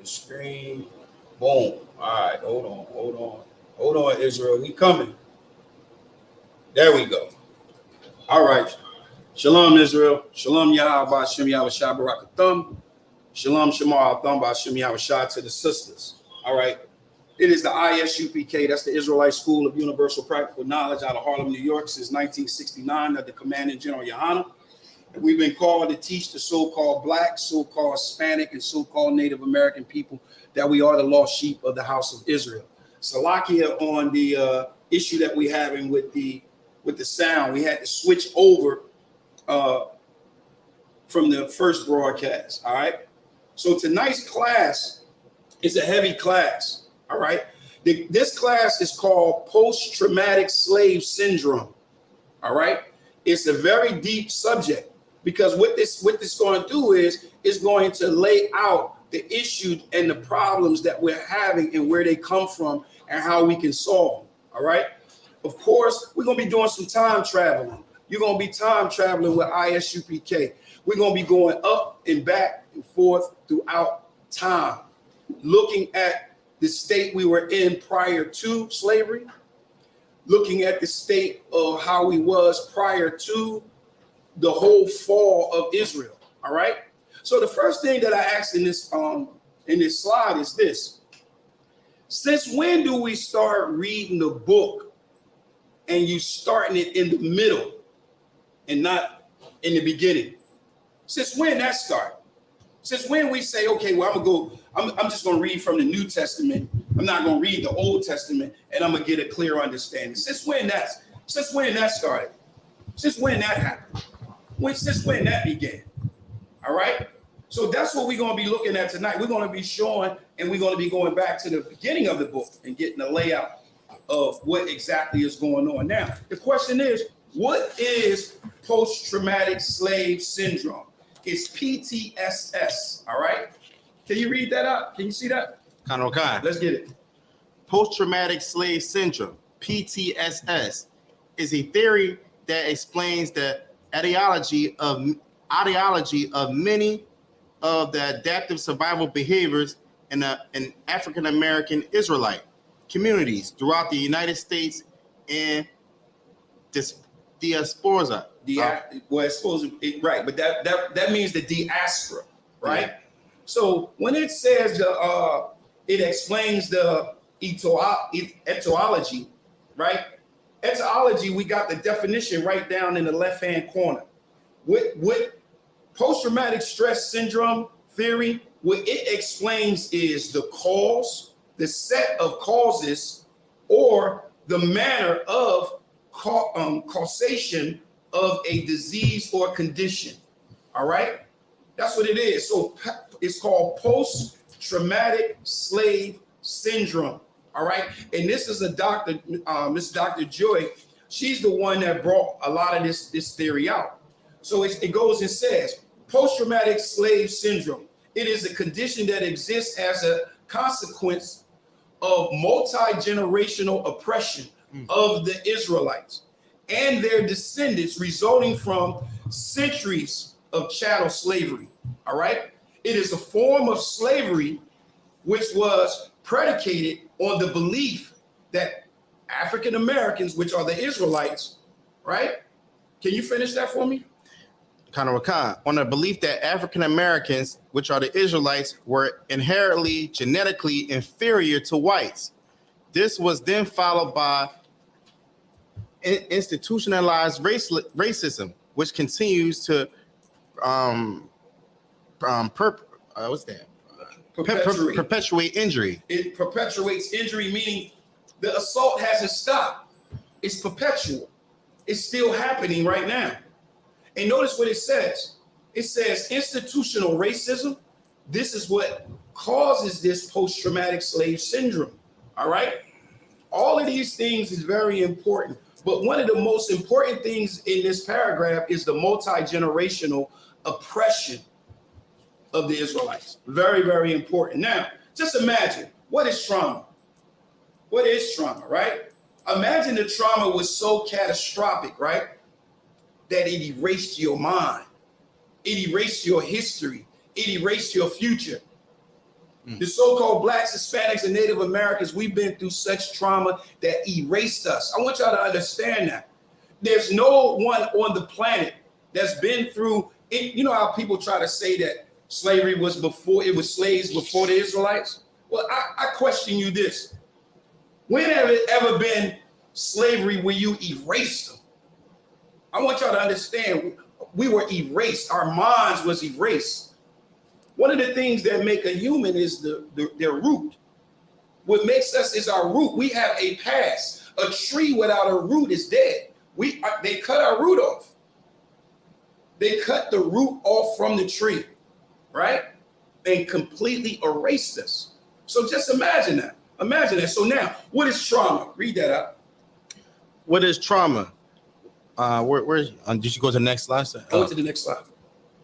the screen. Boom. All right, hold on, Israel. We coming. There we go. All right. Shalom, Israel. Shalom, Yahweh, Ba'ashem, Yahweh, Shah, Barakathum. Shalom, Shamar, Thumb, Ba'ashem, Yahweh, Shah to the sisters. All right. It is the Isupk. That's the Israelite School of Universal Practical Knowledge out of Harlem, New York since 1969 under the Commanding General Yohana. And we've been called to teach the so-called Black, so-called Hispanic, and so-called Native American people that we are the lost sheep of the house of Israel. Salakia on the issue that we're having with the sound. We had to switch over from the first broadcast. All right. So tonight's class is a heavy class. All right. This class is called Post-Traumatic Slave Syndrome. All right. It's a very deep subject because what this going to do is it's going to lay out the issues and the problems that we're having and where they come from and how we can solve them. All right. Of course, we're going to be doing some time traveling. You're going to be time traveling with Isupk. We're going to be going up and back and forth throughout time, looking at the state we were in prior to slavery, looking at the state of how we was prior to the whole fall of Israel. All right. So the first thing that I asked in this slide is this: since when do we start reading the book and you starting it in the middle and not in the beginning? Since when that start? Since when we say, okay, well, I'm just going to read from the New Testament. I'm not going to read the Old Testament, and I'm going to get a clear understanding. Since when that started? Since when that happened? Since when that began? All right. So that's what we're going to be looking at tonight. We're going to be showing, and we're going to be going back to the beginning of the book and getting a layout of what exactly is going on. Now, the question is, what is post-traumatic slave syndrome? It's PTSS. All right. Can you read that out? Can you see that? Okay. Let's get it. Post-traumatic slave syndrome, PTSS, is a theory that explains the etiology of many of the adaptive survival behaviors in African American Israelite communities throughout the United States and diaspora. Well, it's supposed to be, right, but that means the diaspora, right? Yeah. So when it says it explains the etiology, right? Etiology, we got the definition right down in the left-hand corner. What post-traumatic stress syndrome theory, what it explains is the cause, the set of causes, or the manner of causation of a disease or condition. All right, that's what it is. So it's called post-traumatic slave syndrome. All right, and this is a doctor, Miss Dr. Joy. She's the one that brought a lot of this theory out. So it goes and says, post-traumatic slave syndrome. It is a condition that exists as a consequence of multi-generational oppression of the Israelites and their descendants resulting from centuries of chattel slavery. All right. It is a form of slavery which was predicated on the belief that African Americans, which are the Israelites, right? Can you finish that for me? On the belief that African Americans, which are the Israelites, were inherently genetically inferior to whites. This was then followed by institutionalized racism, which continues to perpetuate injury. It perpetuates injury, meaning the assault hasn't stopped. It's perpetual. It's still happening right now. And notice what it says. It says institutional racism. This is what causes this post-traumatic slave syndrome. All right. All of these things is very important. But one of the most important things in this paragraph is the multi-generational oppression of the Israelites. Very, very important. Now, just imagine, what is trauma? What is trauma, right? Imagine the trauma was so catastrophic, right, that it erased your mind. It erased your history. It erased your future. The so-called blacks, Hispanics, and Native Americans, we've been through such trauma that erased us. I want y'all to understand that. There's no one on the planet that's been through it. You know how people try to say that slavery was before, it was slaves before the Israelites? Well, I question you this. When have it ever been slavery where you erased them? I want y'all to understand, we were erased. Our minds was erased. One of the things that make a human is their root. What makes us is our root. We have a past. A tree without a root is dead. They cut our root off. They cut the root off from the tree, right? And completely erased us. So just imagine that. Imagine that. So now, what is trauma? Read that out. What is trauma? Where did you go to the next slide? Go to the next slide.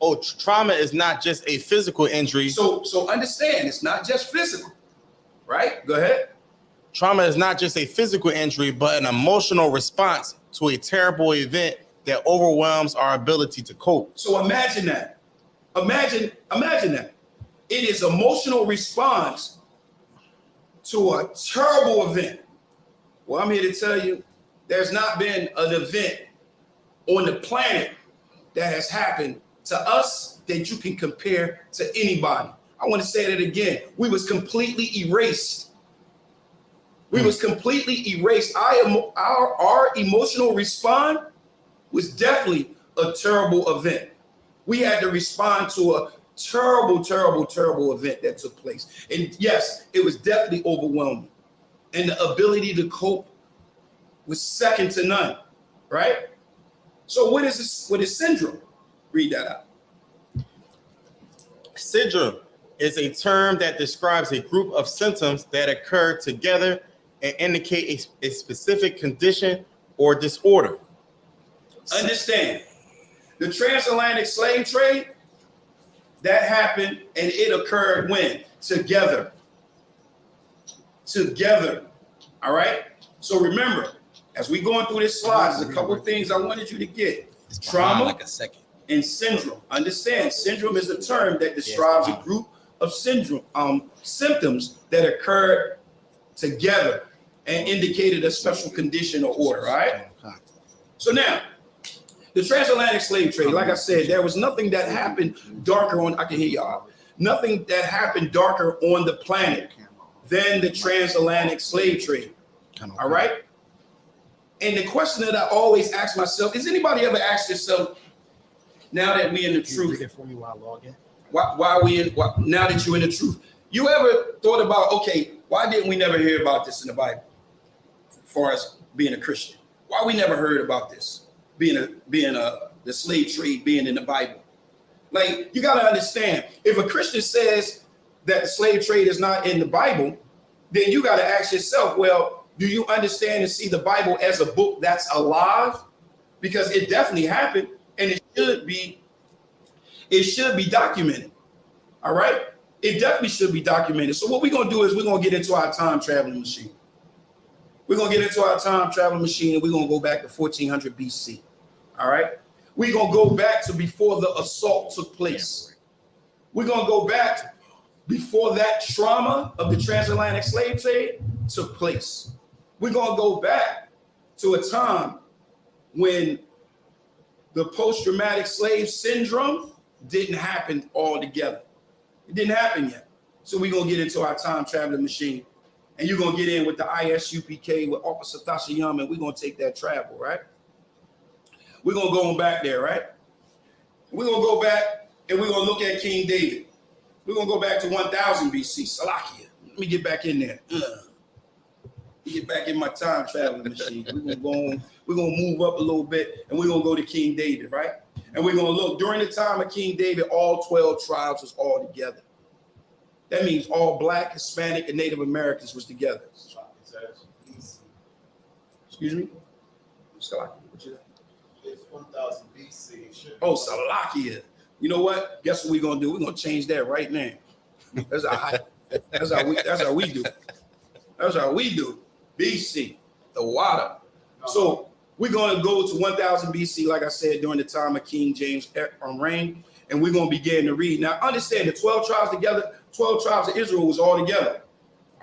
Oh, trauma is not just a physical injury. So understand, it's not just physical, right? Go ahead. Trauma is not just a physical injury, but an emotional response to a terrible event that overwhelms our ability to cope. So imagine that. Imagine that. It is emotional response to a terrible event. Well, I'm here to tell you, there's not been an event on the planet that has happened to us that you can compare to anybody. I want to say that again. We was completely erased. We was completely erased. Our emotional response was definitely a terrible event. We had to respond to a terrible, terrible, terrible event that took place. And yes, it was definitely overwhelming. And the ability to cope was second to none, right? So what is this? What is syndrome? Read that out. Syndrome is a term that describes a group of symptoms that occur together and indicate a specific condition or disorder. Understand, the transatlantic slave trade, that happened and it occurred when? Together. Together. All right? So remember, as we going through this slide, there's a couple of things I wanted you to get. Trauma like a second. and syndrome. Understand, syndrome is a term that describes a group of symptoms that occurred together and indicated a special condition or order, all right? So now, the transatlantic slave trade, like I said, there was nothing that happened darker on, I can hear y'all, nothing that happened darker on the planet than the transatlantic slave trade, all right? And the question that I always ask myself, is anybody ever asked yourself, now that we in the truth, now that you're in the truth, you ever thought about, okay, why didn't we never hear about this in the Bible? As far as being a Christian, why we never heard about this? The slave trade being in the Bible. Like, you got to understand, if a Christian says that the slave trade is not in the Bible, then you got to ask yourself, well, do you understand and see the Bible as a book that's alive? Because it definitely happened, and it should be documented. All right? It definitely should be documented. So what we're going to do is we're going to get into our time traveling machine. We're going to get into our time traveling machine, and we're going to go back to 1400 BC. All right? We're going to go back to before the assault took place. We're going to go back before that trauma of the transatlantic slave trade took place. We're going to go back to a time when the post-traumatic slave syndrome didn't happen altogether. It didn't happen yet. So we're going to get into our time traveling machine. And you're going to get in with the Isupk with Officer Tashiyama, and we're going to take that travel, right? We're going to go on back there, right? We're going to go back and we're going to look at King David. We're going to go back to 1000 BC, Salakia. Let me get back in there. Get back in my time traveling machine. We're going to move up a little bit, and we're going to go to King David, right? And we're going to look, during the time of King David, all 12 tribes was all together. That means all Black, Hispanic, and Native Americans was together. Excuse me? Salakia, what you got? It's 1000 BC. Oh, Salakia. You know what? Guess what we're going to do? We're going to change that right now. That's how we do. That's how we do. BC, the water. So we're going to go to 1000 BC, like I said, during the time of King James' reign. And we're going to begin to read. Now, understand the 12 tribes together, 12 tribes of Israel was all together.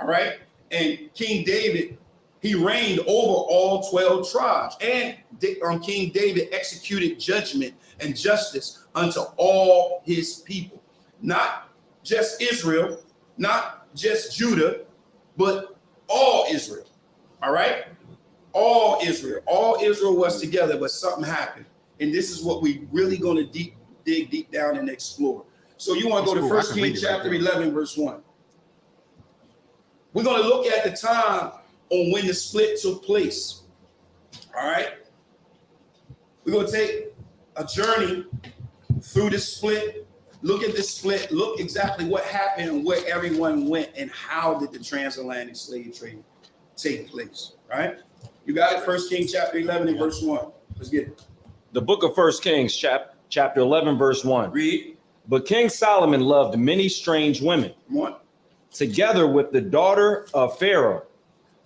All right. And King David, he reigned over all 12 tribes. And King David executed judgment and justice unto all his people. Not just Israel, not just Judah, but all Israel. All right. All Israel. All Israel was together, but something happened. And this is what we really going to dig deep down and explore. So you want to go to 1 Kings chapter 11, verse 1. We're going to look at the time on when the split took place. All right. We're going to take a journey through the split. Look at the split. Look exactly what happened and where everyone went and how did the transatlantic slave trade take place. Right. You got it. 1 Kings chapter 11 and verse 1. Let's get it. The book of 1 Kings, chapter 11, verse 1. Read. But King Solomon loved many strange women, Come on. together with the daughter of Pharaoh,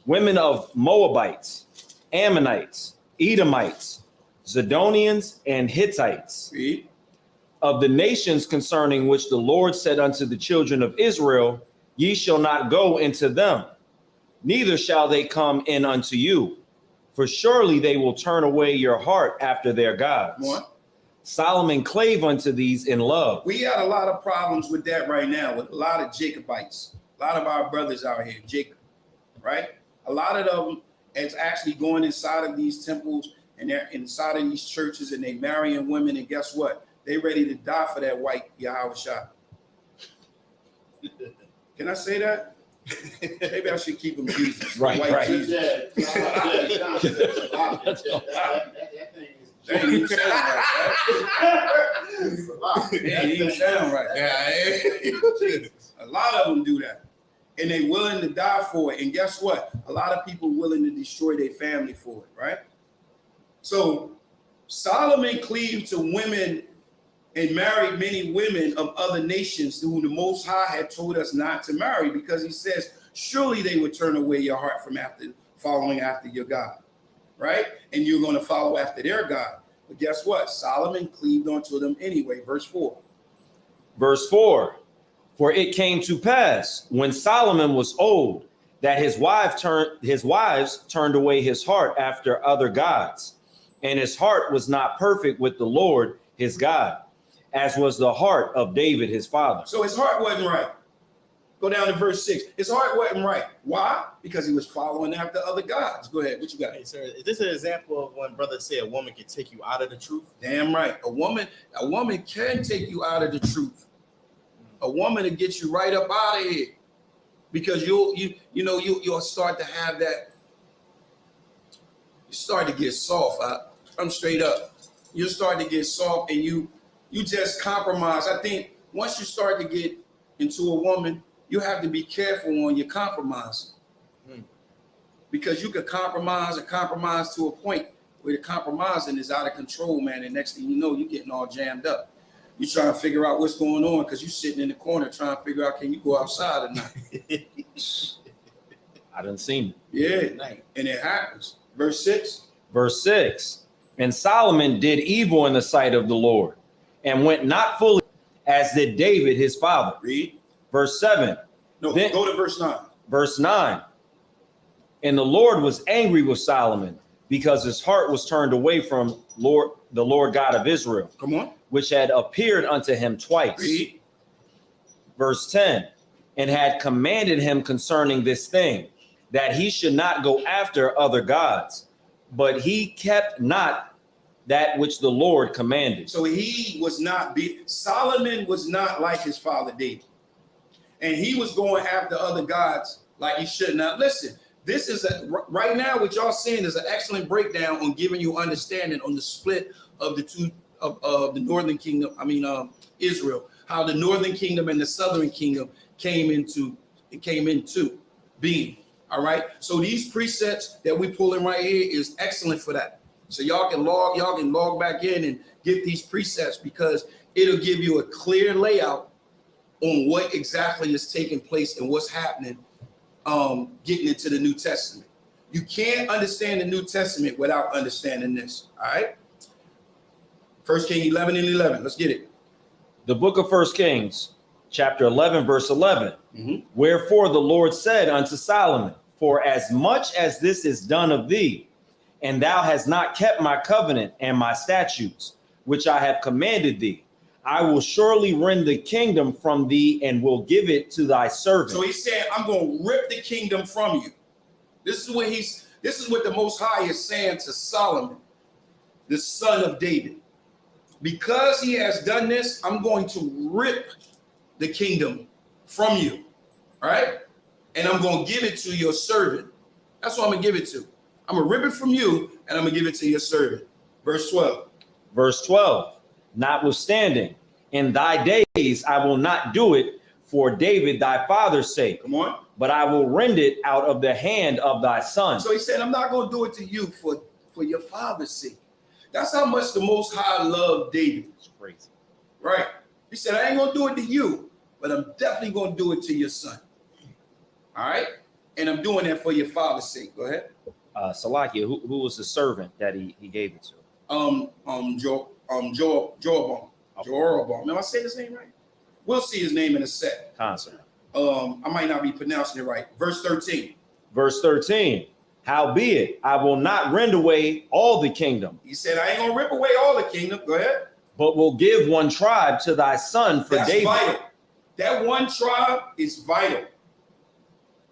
women of Moabites, Ammonites, Edomites, Zidonians, and Hittites, Read. of the nations concerning which the Lord said unto the children of Israel, ye shall not go into them, neither shall they come in unto you. For surely they will turn away your heart after their gods. Come on. Solomon clave unto these in love. We had a lot of problems with that right now with a lot of Jacobites, a lot of our brothers out here, Jacob, right? A lot of them is actually going inside of these temples and they're inside of these churches and they marrying women. And guess what? They ready to die for that white Yahweh Shah. Can I say that? Maybe I should keep them Jesus. Right, white right. Jesus. That That ain't even sound right. That ain't even sound right. A lot of them do that. And they willing to die for it. And guess what? A lot of people willing to destroy their family for it, right? So Solomon cleaved to women and married many women of other nations who the Most High had told us not to marry because he says, surely they would turn away your heart from following after your God, right? And you're going to follow after their God. But guess what? Solomon cleaved onto them anyway. Verse 4. Verse 4. For it came to pass when Solomon was old that his wives turned away his heart after other gods, and his heart was not perfect with the Lord his God, as was the heart of David his father. So his heart wasn't right. Go down to verse 6. His heart wasn't right. Why? Because he was following after other gods. Go ahead. What you got? Hey, sir, is this an example of when brother said a woman can take you out of the truth? Damn right. A woman can take you out of the truth. A woman to get you right up out of here. Because you'll start to have that. You start to get soft. I'm straight up. You'll start to get soft and you just compromise. I think once you start to get into a woman, you have to be careful on your compromise. Because you could compromise to a point where the compromising is out of control, man. And next thing you know, you're getting all jammed up. You're trying to figure out what's going on because you're sitting in the corner trying to figure out, can you go outside or not? I done seen it. Yeah, and it happens. Verse 6. Verse 6. And Solomon did evil in the sight of the Lord, and went not fully as did David his father. Read. Verse 7. No, Then- go to verse 9. Verse 9. And the Lord was angry with Solomon because his heart was turned away from the Lord God of Israel, Come on. which had appeared unto him twice. Read. Verse 10. And had commanded him concerning this thing, that he should not go after other gods, but he kept not that which the Lord commanded. So Solomon was not like his father David. And he was going after other gods like he should not. Listen, this is right now what y'all seeing is an excellent breakdown on giving you understanding on the split of the two of the northern kingdom. Israel, how the northern kingdom and the southern kingdom came into being. All right. So these precepts that we pulling right here is excellent for that. So y'all can log back in and get these precepts because it'll give you a clear layout on what exactly is taking place and what's happening getting into the New Testament. You can't understand the New Testament without understanding this. All right. 1 Kings 11 and 11. Let's get it. The book of First Kings, chapter 11, verse 11. Mhm. Wherefore the Lord said unto Solomon, for as much as this is done of thee, and thou hast not kept my covenant and my statutes, which I have commanded thee, I will surely rend the kingdom from thee and will give it to thy servant. So he's saying, I'm going to rip the kingdom from you. This is what the Most High is saying to Solomon, the son of David. Because he has done this, I'm going to rip the kingdom from you. All right? And I'm going to give it to your servant. That's what I'm going to give it to. I'm going to rip it from you and I'm going to give it to your servant. Verse 12. Verse 12. Notwithstanding, in thy days I will not do it for David thy father's sake. Come on. But I will rend it out of the hand of thy son. So he said, I'm not going to do it to you for your father's sake. That's how much the Most High loved David. It's crazy. Right. He said, I ain't going to do it to you, but I'm definitely going to do it to your son. All right. And I'm doing that for your father's sake. Go ahead. Salakia, who was the servant that he gave it to? Jeroboam. Am I saying his name right? We'll see his name in a sec. Concert. I might not be pronouncing it right. Verse 13. Verse 13. Howbeit, I will not rend away all the kingdom. He said, I ain't gonna rip away all the kingdom. Go ahead. But will give one tribe to thy son for That's David. vital. That one tribe is vital.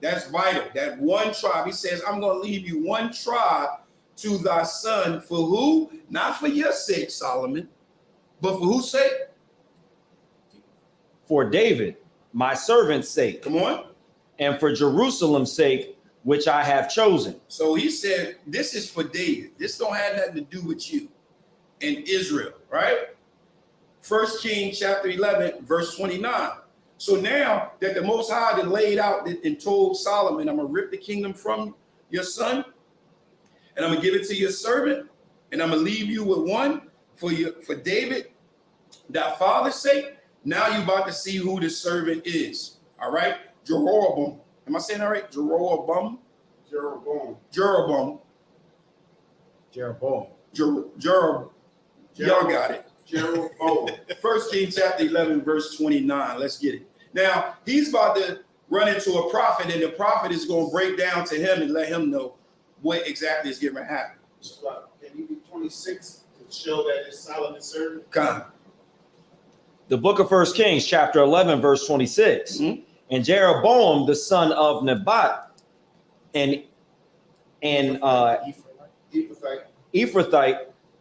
That's vital. That one tribe. He says, I'm gonna leave you one tribe to thy son for who? Not for your sake, Solomon, but for whose sake? For David, my servant's sake. Come on. And for Jerusalem's sake, which I have chosen. So he said, this is for David. This don't have nothing to do with you and Israel, right? First Kings chapter 11, verse 29. So now that the Most High had laid out and told Solomon, I'm going to rip the kingdom from your son, and I'm going to give it to your servant, and I'm going to leave you with one for David, thy father's sake. Now you're about to see who the servant is. All right? Jeroboam. Am I saying that right? Jeroboam. Y'all got it. Jeroboam. First Kings chapter 11, verse 29. Let's get it. Now, he's about to run into a prophet, and the prophet is going to break down to him and let him know what exactly is going to happen. Can you be 26 to show that it's Solomon's servant? Come. The book of First Kings, chapter 11, verse 26. Mm-hmm. And Jeroboam, the son of Nebat, and Ephrathite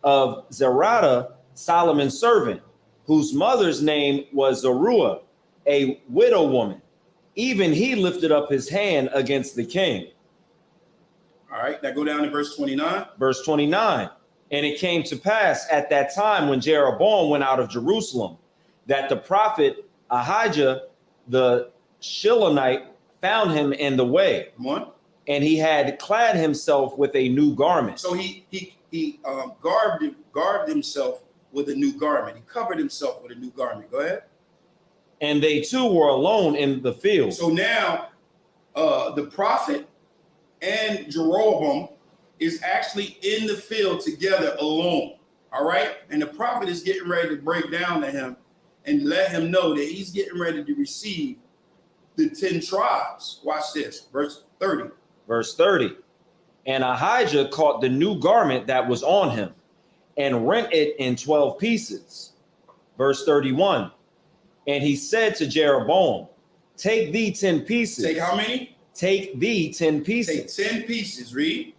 of Zerata, Solomon's servant, whose mother's name was Zeruiah, a widow woman. Even he lifted up his hand against the king. All right, now go down to verse 29. Verse 29. And it came to pass at that time when Jeroboam went out of Jerusalem, that the prophet Ahijah the Shilonite found him in the way. Come on. And he had clad himself with a new garment. So he garbed himself with a new garment. He covered himself with a new garment. Go ahead. And they two were alone in the field. So now the prophet and Jeroboam is actually in the field together alone. All right. And the prophet is getting ready to break down to him and let him know that he's getting ready to receive the 10 tribes. Watch this. Verse 30. Verse 30. And Ahijah caught the new garment that was on him and rent it in 12 pieces. Verse 31. And he said to Jeroboam, take thee 10 pieces. Take how many? Take thee 10 pieces. Take 10 pieces. Read.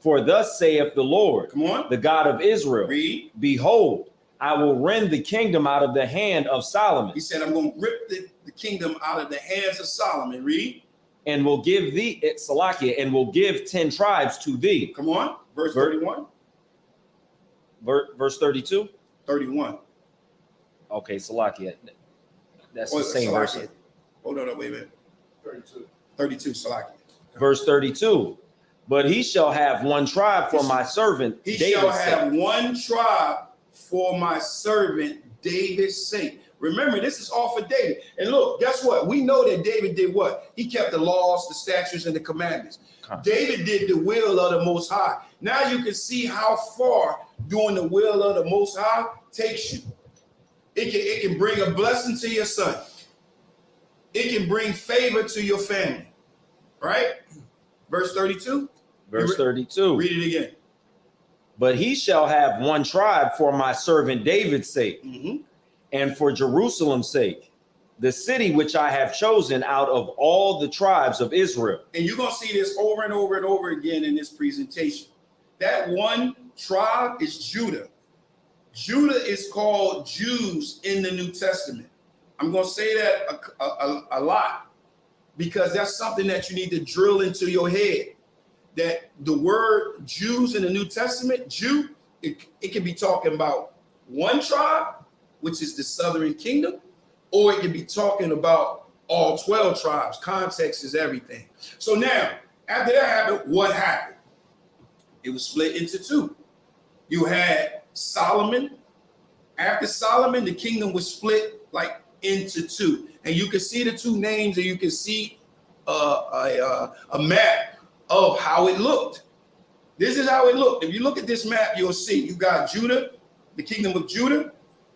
For thus saith the Lord, come on, the God of Israel, read. Behold, I will rend the kingdom out of the hand of Solomon. He said, I'm going to rip the kingdom out of the hands of Solomon. Read. And will give thee, Salakia, and will give 10 tribes to thee. Come on. Verse 31. Verse 32. 31. Okay, Salakia. That's the same verse. Hold on, wait a minute. 32, Salakia. Verse 32. But he shall have one tribe for my servant He David's shall have sake. one tribe for my servant David's sake. Remember, this is all for David. And look, guess what? We know that David did what? He kept the laws, the statutes, and the commandments. David did the will of the Most High. Now you can see how far doing the will of the Most High takes you. It can bring a blessing to your son. It can bring favor to your family. Right? Verse 32. Verse 32. Read it again. But he shall have one tribe for my servant David's sake, and for Jerusalem's sake, the city which I have chosen out of all the tribes of Israel. And you're going to see this over and over and over again in this presentation. That one tribe is Judah. Judah is called Jews in the New Testament. I'm going to say that a lot because that's something that you need to drill into your head. That the word Jews in the New Testament, Jew, it can be talking about one tribe, which is the southern kingdom, or it can be talking about all 12 tribes. Context is everything. So now, after that happened, what happened? It was split into two. You had Solomon. After Solomon, the kingdom was split like into two. And you can see the two names, and you can see a map of how it looked. This is how it looked. If you look at this map, you'll see you got Judah, the kingdom of Judah.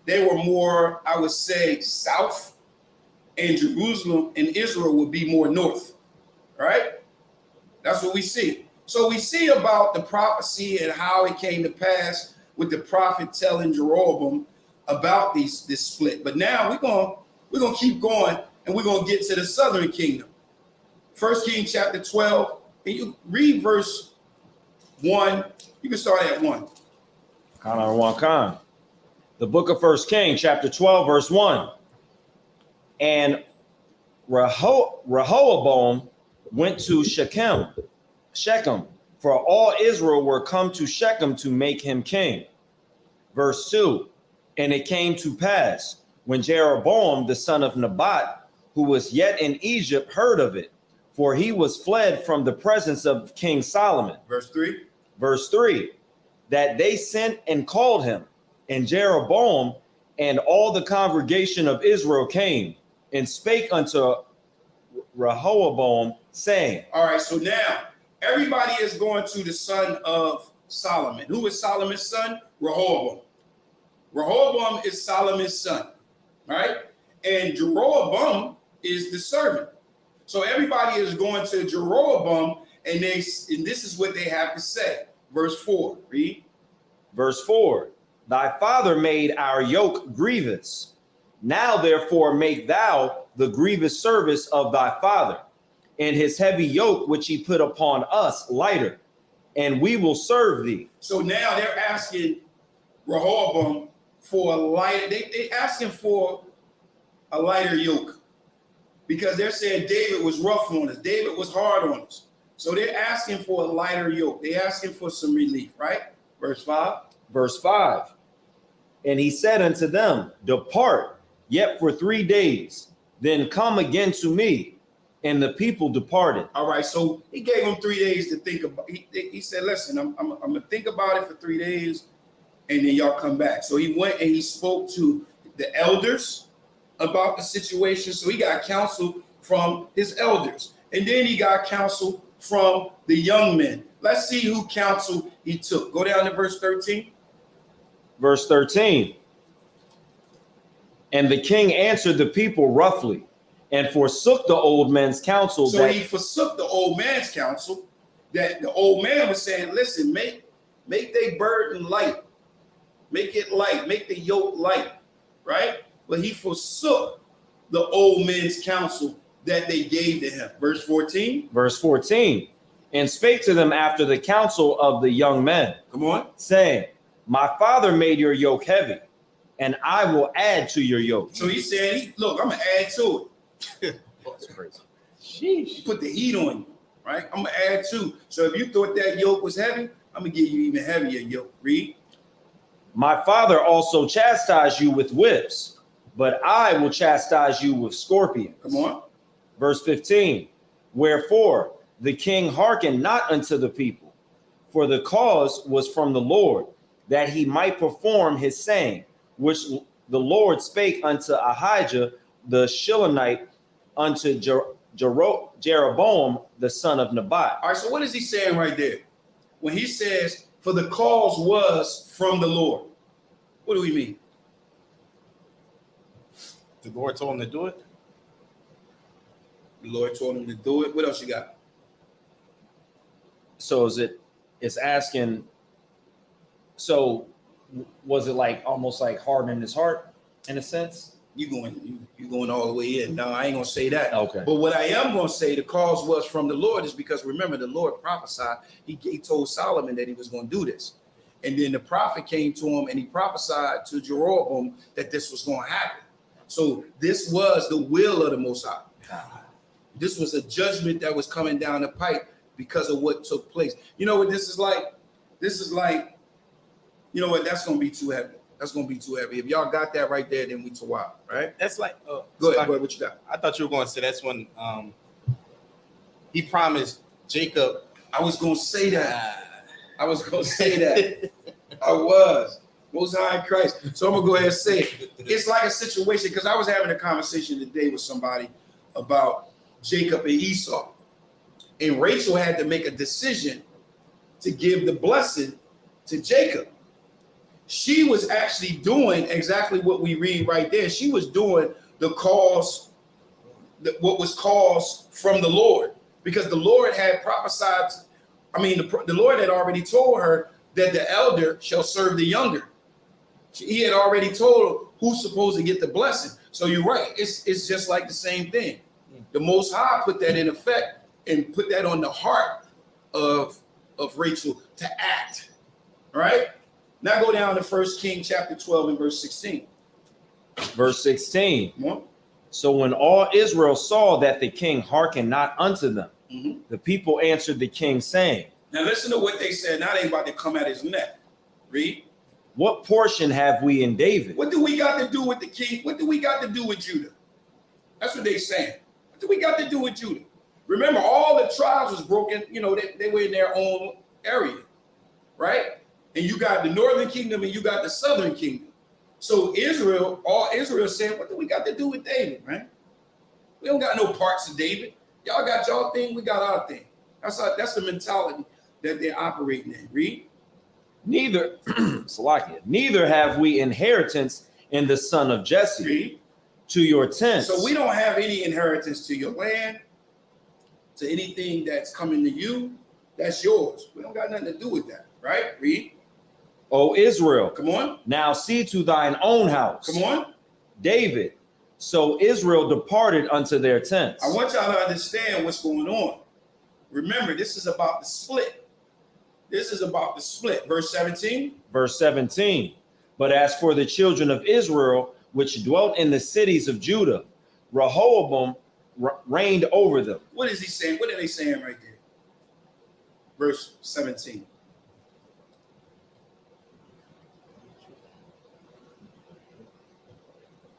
They were more, I would say, south, and Jerusalem and Israel would be more north, right? That's what we see. So we see about the prophecy and how it came to pass with the prophet telling Jeroboam about this split. But now we're gonna keep going, and we're gonna get to the southern kingdom. 1 Kings chapter 12. And you read verse 1. You can start at 1. The book of 1 Kings, chapter 12, verse 1. And Rehoboam went to Shechem, for all Israel were come to Shechem to make him king. Verse 2. And it came to pass, when Jeroboam the son of Nebat, who was yet in Egypt, heard of it, for he was fled from the presence of King Solomon. Verse 3. Verse 3, that they sent and called him, and Jeroboam and all the congregation of Israel came and spake unto Rehoboam, saying. All right, so now everybody is going to the son of Solomon. Who is Solomon's son? Rehoboam. Rehoboam is Solomon's son, right? And Jeroboam is the servant. So everybody is going to Jeroboam, and this is what they have to say. Verse 4, read. Verse 4, thy father made our yoke grievous. Now therefore make thou the grievous service of thy father, and his heavy yoke which he put upon us lighter, and we will serve thee. So now they're asking Rehoboam for a lighter. They asking for a lighter yoke. Because they're saying David was rough on us. David was hard on us. So they're asking for a lighter yoke. They're asking for some relief, right? Verse 5. Verse 5. And he said unto them, depart yet for 3 days, then come again to me. And the people departed. All right, so he gave them 3 days to think about. He said, listen, I'm going to think about it for 3 days, and then y'all come back. So he went and he spoke to the elders about the situation. So he got counsel from his elders, and then he got counsel from the young men. Let's see who counsel he took. Go down to verse 13. Verse 13. And the king answered the people roughly, and forsook the old man's counsel. So he forsook the old man's counsel. That the old man was saying, listen, make their burden light, make it light, make the yoke light, right? But he forsook the old men's counsel that they gave to him. Verse 14. Verse 14. And spake to them after the counsel of the young men. Come on. Saying, my father made your yoke heavy, and I will add to your yoke. So he's saying, look, I'm going to add to it. That's crazy. Sheesh. Put the heat on you, right? I'm going to add to. So if you thought that yoke was heavy, I'm going to give you even heavier yoke. Read. My father also chastised you with whips, but I will chastise you with scorpions. Come on. Verse 15. Wherefore the king hearkened not unto the people, for the cause was from the Lord, that he might perform his saying, which the Lord spake unto Ahijah the Shilonite, unto Jeroboam the son of Nebat. All right, so what is he saying right there? When he says, for the cause was from the Lord, what do we mean? The Lord told him to do it. The Lord told him to do it. What else you got? So it's asking, so was it like almost like hardening his heart in a sense? You going all the way in. No, I ain't gonna say that. Okay. But what I am gonna say, the cause was from the Lord, is because remember the Lord prophesied. He told Solomon that he was gonna do this. And then the prophet came to him and he prophesied to Jeroboam that this was gonna happen. So this was the will of the Most High. This was a judgment that was coming down the pipe because of what took place. You know what this is like? This is like, you know what? That's gonna be too heavy. That's gonna be too heavy. If y'all got that right there, then we too wild, right? That's like, Go ahead. What you got? I thought you were going to say that's when he promised Jacob. I was gonna say that. I was gonna say that. I was. Most High in Christ. So I'm gonna go ahead and say it. It's like a situation, because I was having a conversation today with somebody about Jacob and Esau. And Rachel had to make a decision to give the blessing to Jacob. She was actually doing exactly what we read right there. She was doing the cause, what was caused from the Lord, because the Lord had prophesied. I mean, the Lord had already told her that the elder shall serve the younger. He had already told her who's supposed to get the blessing. So you're right. It's just like the same thing. The Most High put that in effect and put that on the heart of Rachel to act. All right. Now go down to 1 Kings chapter 12 and verse 16. Verse 16. Come on. So when all Israel saw that the king hearkened not unto them, the people answered the king, saying, Now listen to what they said. Now they about to come at his neck. Read. what portion have we in David? What do we got to do with the king? What do we got to do with Judah? That's what they saying. What do we got to do with Judah? Remember, all the tribes was broken. You know, they were in their own area, right? And you got the northern kingdom and you got the southern kingdom. So Israel, all Israel said, what do we got to do with David, man? We don't got no parts of David. Y'all got y'all thing, we got our thing. That's the mentality that they're operating in. Read. Neither, Salakia, neither have we inheritance in the son of Jesse. Read. To your tents. So we don't have any inheritance to your land, to anything that's coming to you. That's yours. We don't got nothing to do with that, right? Read. O Israel, Come on. now see to thine own house. Come on. David. So Israel departed unto their tents. I want y'all to understand what's going on. Remember, this is about the split. This is about the split. Verse 17. Verse 17. But as for the children of Israel, which dwelt in the cities of Judah, Rehoboam reigned over them. What is he saying? What are they saying right there? Verse 17.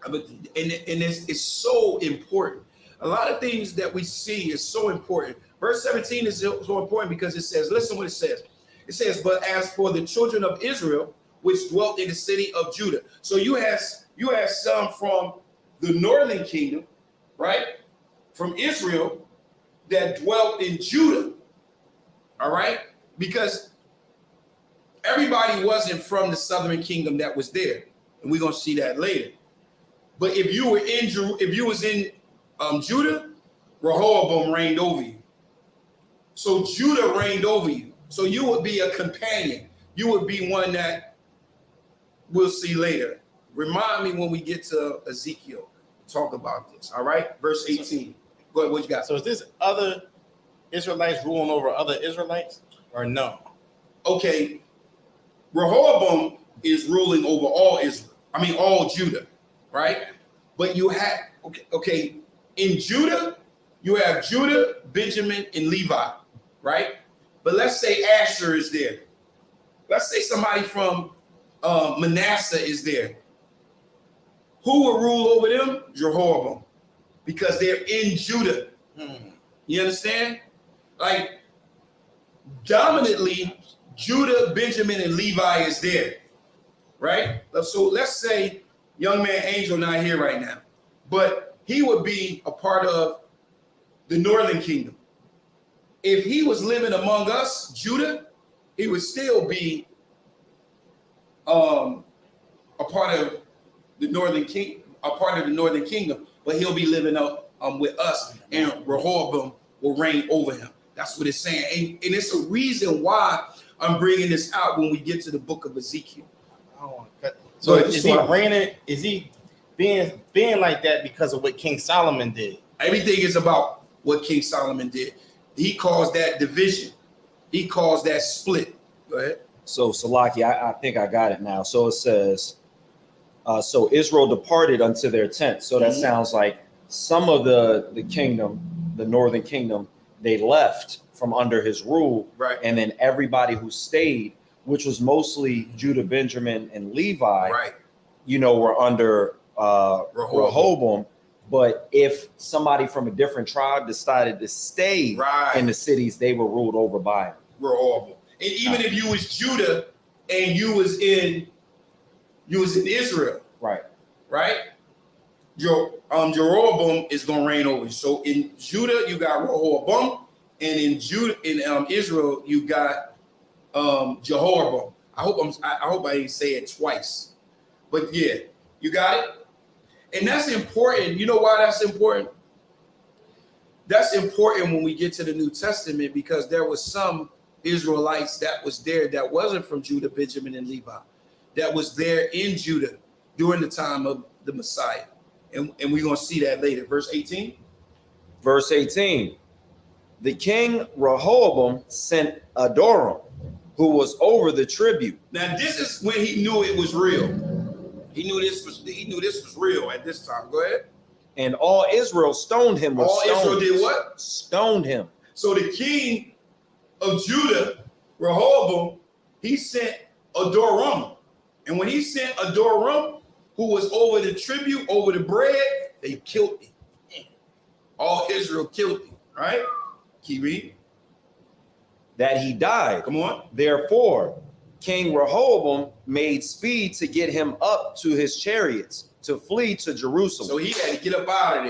And it's so important. A lot of things that we see is so important. Verse 17 is so important because it says, listen what it says. It says, but as for the children of Israel, which dwelt in the city of Judah. So you have some from the northern kingdom, right? From Israel that dwelt in Judah. All right? Because everybody wasn't from the southern kingdom that was there. And we're going to see that later. But if you was in Judah, Rehoboam reigned over you. So Judah reigned over you. So you would be a companion. You would be one that we'll see later. Remind me when we get to Ezekiel to talk about this. All right, verse 18. Go ahead. What you got? So is this other Israelites ruling over other Israelites, or no? Okay, Rehoboam is ruling over all Israel. I mean, all Judah, right? But you have okay. In Judah, you have Judah, Benjamin, and Levi, right? But let's say Asher is there. Let's say somebody from Manasseh is there. Who will rule over them? Jehoram, because they're in Judah. You understand? Like, dominantly, Judah, Benjamin, and Levi is there, right? So let's say young man Angel not here right now, but he would be a part of the northern kingdom. If he was living among us, Judah, he would still be a part of the northern kingdom, a part of the northern kingdom, but he'll be living up with us, and Rehoboam will reign over him. That's what it's saying, and it's a reason why I'm bringing this out when we get to the book of Ezekiel. I don't want to cut. So is he reigning? Is he being like that because of what King Solomon did? Everything is about what King Solomon did. He caused that division. He caused that split. Go ahead. So Salaki, I think I got it now. So it says, so Israel departed unto their tent. So that sounds like some of the kingdom, the northern kingdom, they left from under his rule. Right. And then everybody who stayed, which was mostly Judah, Benjamin, and Levi, Right. you know, were under Rehoboam. But if somebody from a different tribe decided to stay in the cities, they were ruled over by him. Rehoboam. And even if you was Judah and you was in Israel, right? Jeroboam is gonna reign over you. So in Judah you got Rehoboam, and in Israel you got Jehoram. I hope I didn't say it twice, but yeah, you got it. And that's important. You know why that's important? That's important when we get to the New Testament, because there was some Israelites that was there that wasn't from Judah, Benjamin, and Levi, that was there in Judah during the time of the Messiah. And we're going to see that later. Verse 18. Verse 18. The king Rehoboam sent Adoram, who was over the tribute. Now, this is when he knew it was real. He knew this was real at this time. Go ahead. And all Israel stoned him with stones. All Israel did what? Stoned him. So the king of Judah, Rehoboam, he sent Adoram. And when he sent Adoram, who was over the tribute, over the bread, they killed him. All Israel killed him, right? Keep reading. That he died. Come on. Therefore, King Rehoboam made speed to get him up to his chariots to flee to Jerusalem. So he had to get up out of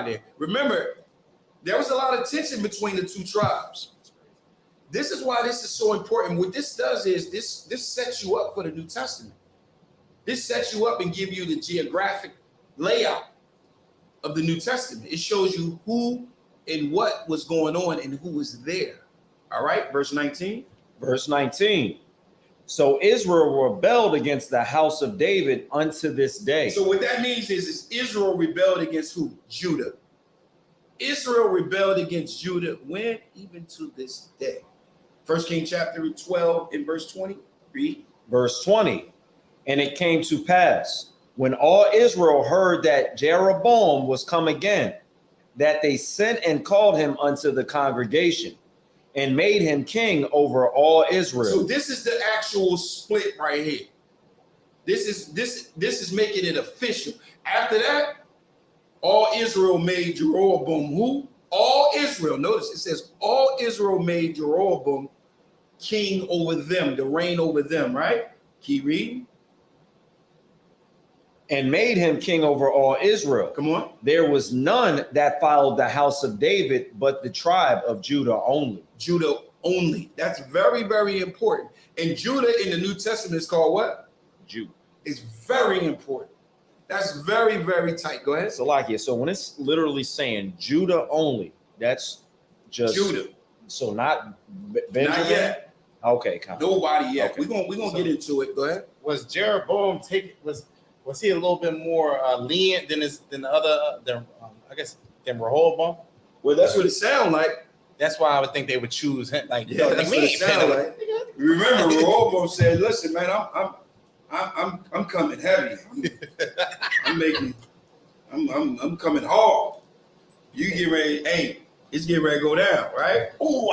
there. Remember, there was a lot of tension between the two tribes. This is why this is so important. What this does is this sets you up for the New Testament. This sets you up and give you the geographic layout of the New Testament. It shows you who and what was going on and who was there. All right, verse 19. Verse 19. So Israel rebelled against the house of David unto this day. So what that means is Israel rebelled against who? Judah. Israel rebelled against Judah when? Even to this day. 1 Kings chapter 12 and verse 20. Read. Verse 20. And it came to pass, when all Israel heard that Jeroboam was come again, that they sent and called him unto the congregation, and made him king over all Israel. So this is the actual split right here. This is making it official. After that, all Israel made Jeroboam who? All Israel. Notice it says all Israel made Jeroboam king over them, to reign over them, right? Keep reading. And made him king over all Israel. Come on. There was none that followed the house of David, but the tribe of Judah only. Judah only. That's very, very important. And Judah in the New Testament is called what? Judah. It's very important. That's very, very tight. Go ahead. Salakia. So when it's literally saying Judah only, that's just Judah. So not Benjamin? Not yet. Okay, come on. Nobody yet. Okay. We're gonna get into it. Go ahead. Was Jeroboam was he a little bit more lenient than the other than Rehoboam? Well, that's what it sounds like. That's why I would think they would choose him. Like, Yeah, that's what it sounds like. Remember, Rehoboam said, "Listen, man, I'm coming heavy. I'm coming hard. You get ready. Hey, it's getting ready to go down, right?" Oh,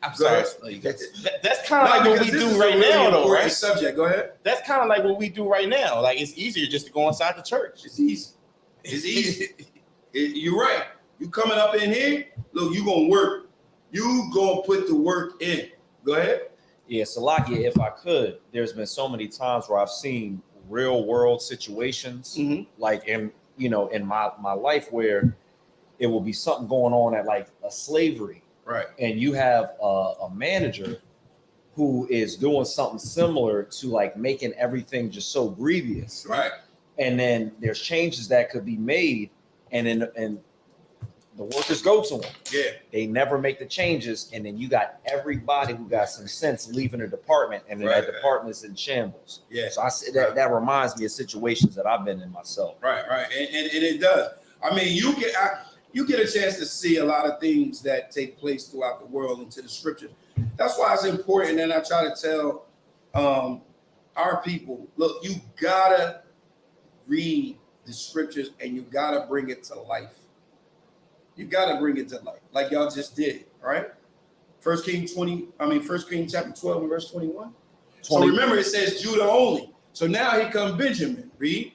I'm Go sorry. ahead. That's kind of like what we do right now, though, right? Subject. Go ahead. That's kind of like what we do right now. Like, it's easier just to go inside the church. It's easy. It's easy. You're right. You coming up in here? Look, you gonna work. You gonna put the work in. Go ahead. Yeah, Salakia, if I could, there's been so many times where I've seen real world situations, like in my life, where it will be something going on at like a slavery, Right. and you have a manager who is doing something similar to like making everything just so grievous. Right. And then there's changes that could be made, and the workers go to them. Yeah. They never make the changes, and then you got everybody who got some sense leaving the department, and then that department's in shambles. Yeah. So I said that reminds me of situations that I've been in myself. Right. And it does. I mean, you get a chance to see a lot of things that take place throughout the world into the scriptures. That's why it's important, and I try to tell our people, look, you gotta read the scriptures and you gotta bring it to life. You gotta bring it to life, like y'all just did, right? First Kings chapter 12 and verse 21. So remember, it says Judah only. So now here comes Benjamin. Read.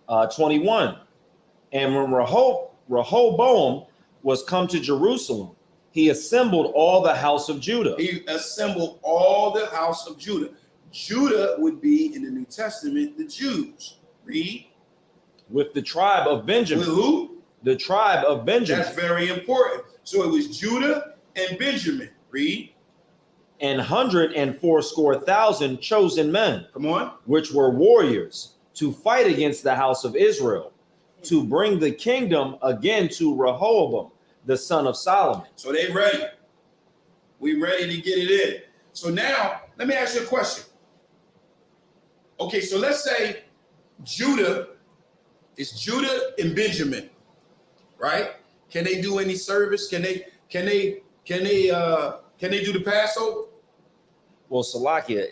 21. And when Rehoboam was come to Jerusalem, he assembled all the house of Judah. He assembled all the house of Judah. Judah would be in the New Testament, the Jews. Read. With the tribe of Benjamin. With who? The tribe of Benjamin. That's very important. So it was Judah and Benjamin. Read. And 180,000 chosen men. Come on. Which were warriors to fight against the house of Israel, to bring the kingdom again to Rehoboam, the son of Solomon. So they ready. We ready to get it in. So now, let me ask you a question. Okay, so let's say Judah is Judah and Benjamin, right? Can they do any service? Can they do the Passover? Well, Salakia,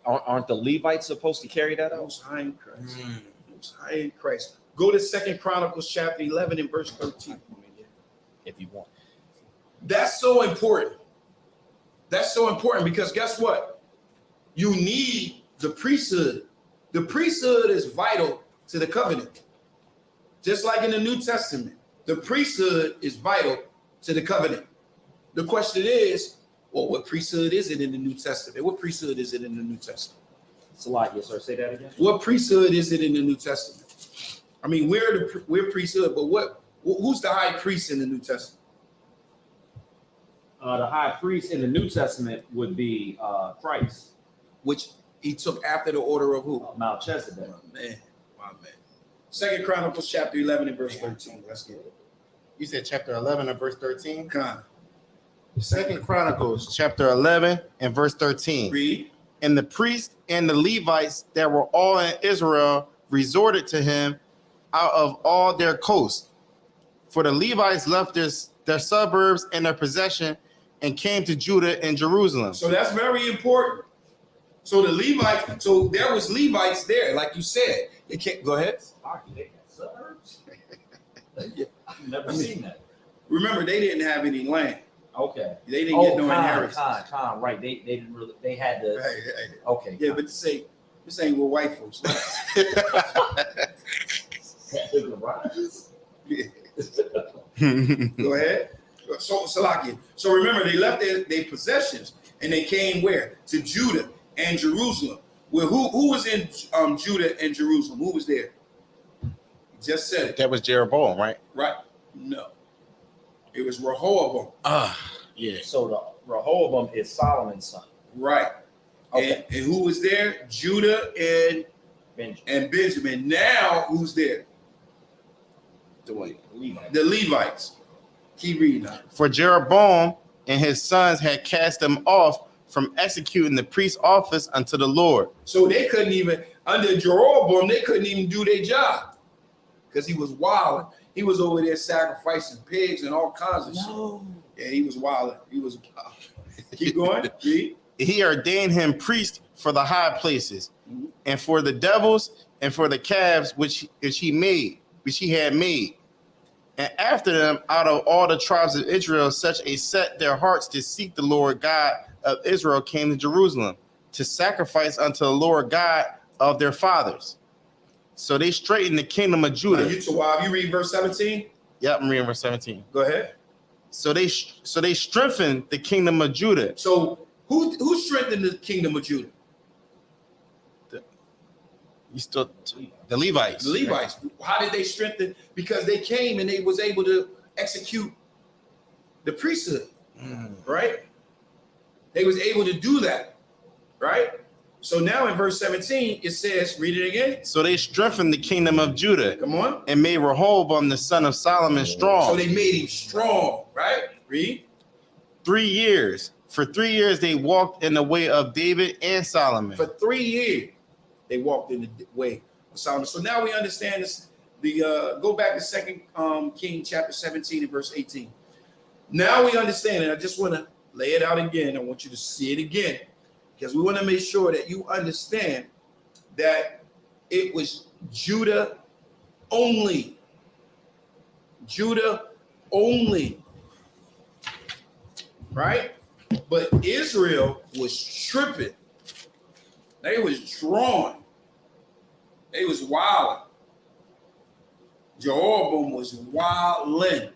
aren't the Levites supposed to carry that out? Most High in Christ. Most High in Christ. Go to 2 Chronicles chapter 11 and verse 13. If you want. That's so important. That's so important because guess what? You need the priesthood. The priesthood is vital to the covenant. Just like in the New Testament, the priesthood is vital to the covenant. The question is, well, what priesthood is it in the New Testament? What priesthood is it in the New Testament? Salakia, sir, say that again. What priesthood is it in the New Testament? I mean, we're priesthood, but who's the high priest in the New Testament? The high priest in the New Testament would be Christ. Which he took after the order of who? Melchizedek. My man. 2 Chronicles chapter 11 and verse 13. Let's get it. You said chapter 11 and verse 13? Come. 2 Chronicles chapter 11 and verse 13. Read. And the priests and the Levites that were all in Israel resorted to him out of all their coasts. For the Levites left their suburbs and their possession and came to Judah and Jerusalem. So that's very important. So the Levites, so there was Levites there, like you said. They can't go ahead. They got suburbs? I've never seen that. Remember, they didn't have any land. Okay. They didn't get no inheritance. Right. They didn't really. They had to. Hey. Okay. Yeah, but this ain't what white folks like. Go ahead. So Salakia. So remember, they left their possessions and they came where? To Judah and Jerusalem. Well, who was in Judah and Jerusalem? Who was there? Just said it. That was Jeroboam, right? Right. No. It was Rehoboam. Yeah. So the Rehoboam is Solomon's son. Right. Okay. And who was there? Judah and Benjamin. Now who's there? The Levites. Keep reading now. For Jeroboam and his sons had cast them off from executing the priest's office unto the Lord. So they couldn't even, under Jeroboam, they couldn't even do their job because he was wild. He was over there sacrificing pigs and all kinds of shit. Yeah, he was wild. He was. Keep going. Read. He ordained him priest for the high places, and for the devils, and for the calves which he had made. And after them, out of all the tribes of Israel, such a set their hearts to seek the Lord God of Israel came to Jerusalem to sacrifice unto the Lord God of their fathers. So they straightened the kingdom of Judah. You read verse 17? Yep, I'm reading verse 17. Go ahead. So they strengthened the kingdom of Judah. So who strengthened the kingdom of Judah? The Levites. The Levites. Right? How did they strengthen? Because they came and they was able to execute the priesthood, right? They was able to do that, right? So now in verse 17, it says, read it again. So they strengthened the kingdom of Judah Come on. and made Rehoboam the son of Solomon strong. So they made him strong, right? Read. 3 years. For 3 years they walked in the way of David and Solomon. For 3 years, they walked in the way of Solomon. So now we understand this. Go back to 2 Kings chapter 17 and verse 18. Now we understand, and I just want to lay it out again. I want you to see it again, because we want to make sure that you understand that it was Judah only. Judah only. Right? But Israel was tripping. They was drawn. They was wild. Jeroboam was wildin'.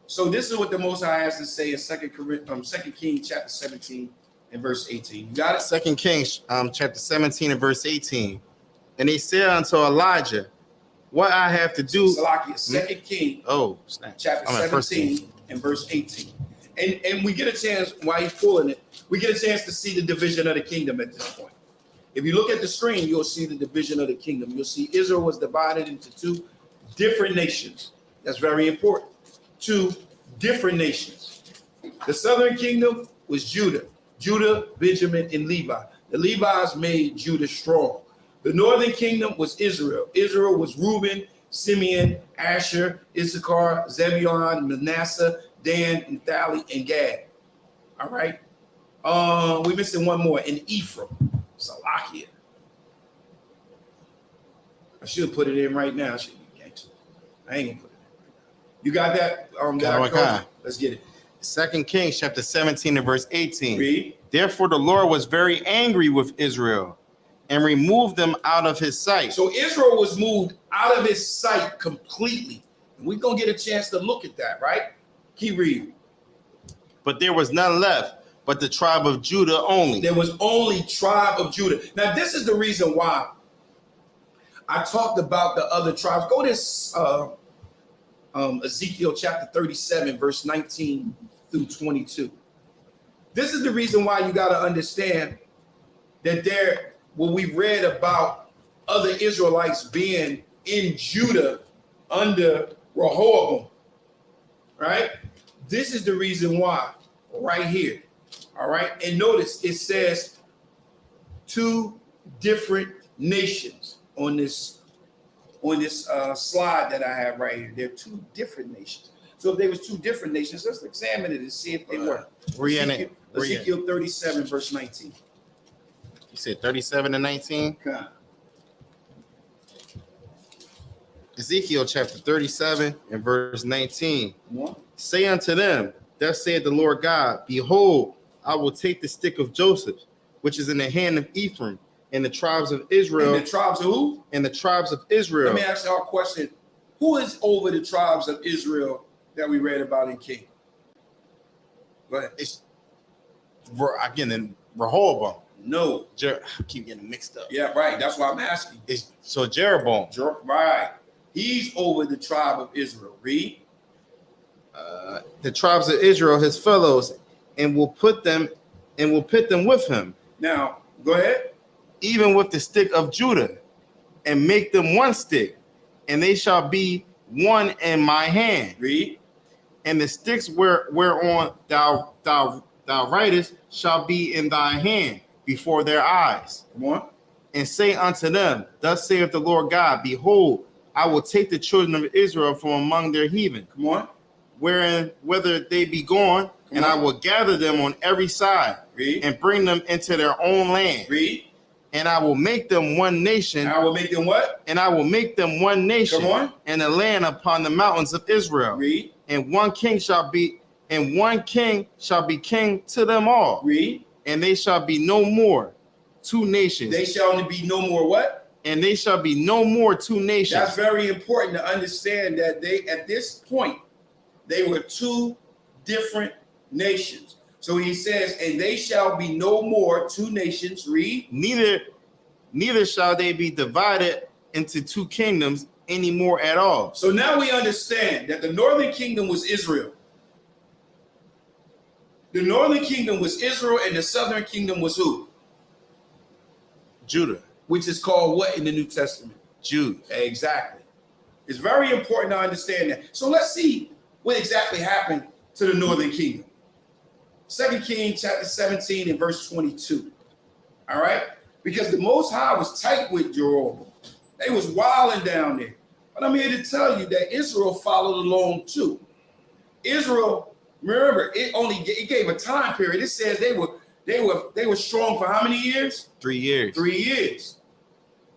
So this is what the Most High has to say in 2 Kings chapter 17 and verse 18. You got it? 2 Kings chapter 17 and verse 18. And they said unto Elijah, what I have to do. Salakia, 2 Kings Snap. chapter I'm at first 17 and verse 18. And we get a chance, while he's pulling it, we get a chance to see the division of the kingdom at this point. If you look at the screen, you'll see the division of the kingdom. You'll see Israel was divided into two different nations. That's very important. Two different nations. The southern kingdom was Judah. Judah, Benjamin, and Levi. The Levites made Judah strong. The northern kingdom was Israel. Israel was Reuben, Simeon, Asher, Issachar, Zebulun, Manasseh, Dan, Naphtali, and Gad. All right. We're missing one more. And Ephraim. Salakia. I should put it in right now. I ain't gonna put it in. You got that? Let's get it. 2 Kings chapter 17 and verse 18. Read. Therefore the Lord was very angry with Israel and removed them out of his sight. So Israel was moved out of his sight completely. And we're gonna get a chance to look at that, right? Keep reading. But there was none left but the tribe of Judah only. There was only tribe of Judah. Now, this is the reason why I talked about the other tribes. Go to Ezekiel chapter 37, verse 19 through 22. This is the reason why you got to understand that when we read about other Israelites being in Judah under Rehoboam, right? This is the reason why, right here. All right, and notice it says two different nations on this slide that I have right here. There are two different nations. So if there was two different nations, let's examine it and see if they were. Ezekiel 37, verse 19. You said 37 and 19? Okay. Ezekiel chapter 37 and verse 19. Say unto them, thus saith the Lord God, behold, I will take the stick of Joseph, which is in the hand of Ephraim, and the tribes of Israel. And the tribes of who? And the tribes of Israel. Let me ask you a question. Who is over the tribes of Israel that we read about in King? Go ahead. Again, Rehoboam. No. I keep getting mixed up. Yeah, right. That's why I'm asking. So Jeroboam. Right. He's over the tribe of Israel. Read. The tribes of Israel, his fellows, and will pit them with him. Now, go ahead. Even with the stick of Judah, and make them one stick, and they shall be one in my hand. Read. And the sticks whereon thou writest shall be in thy hand before their eyes. Come on. And say unto them, thus saith the Lord God, behold, I will take the children of Israel from among their heathen. Come on. Whether they be gone, and I will gather them on every side. Read. And bring them into their own land. Read. And I will make them one nation. And I will make them what? And I will make them one nation. Come on. And a land upon the mountains of Israel. Read. And one king shall be king to them all. Read. And they shall be no more two nations. They shall be no more what? And they shall be no more two nations. That's very important to understand that at this point, they were two different nations. So he says, and they shall be no more two nations. Read. Neither shall they be divided into two kingdoms anymore at all. So now we understand that the northern kingdom was Israel. The northern kingdom was Israel, and the southern kingdom was who? Judah, Which is called what in the New Testament? Jews. Exactly. It's very important to understand that. So let's see what exactly happened to the northern kingdom. 2 Kings chapter 17 and verse 22. All right? Because the Most High was tight with Jeroboam. They was wilding down there. But I'm here to tell you that Israel followed along too. Israel, remember, it gave a time period. It says they were strong for how many years? 3 years. 3 years.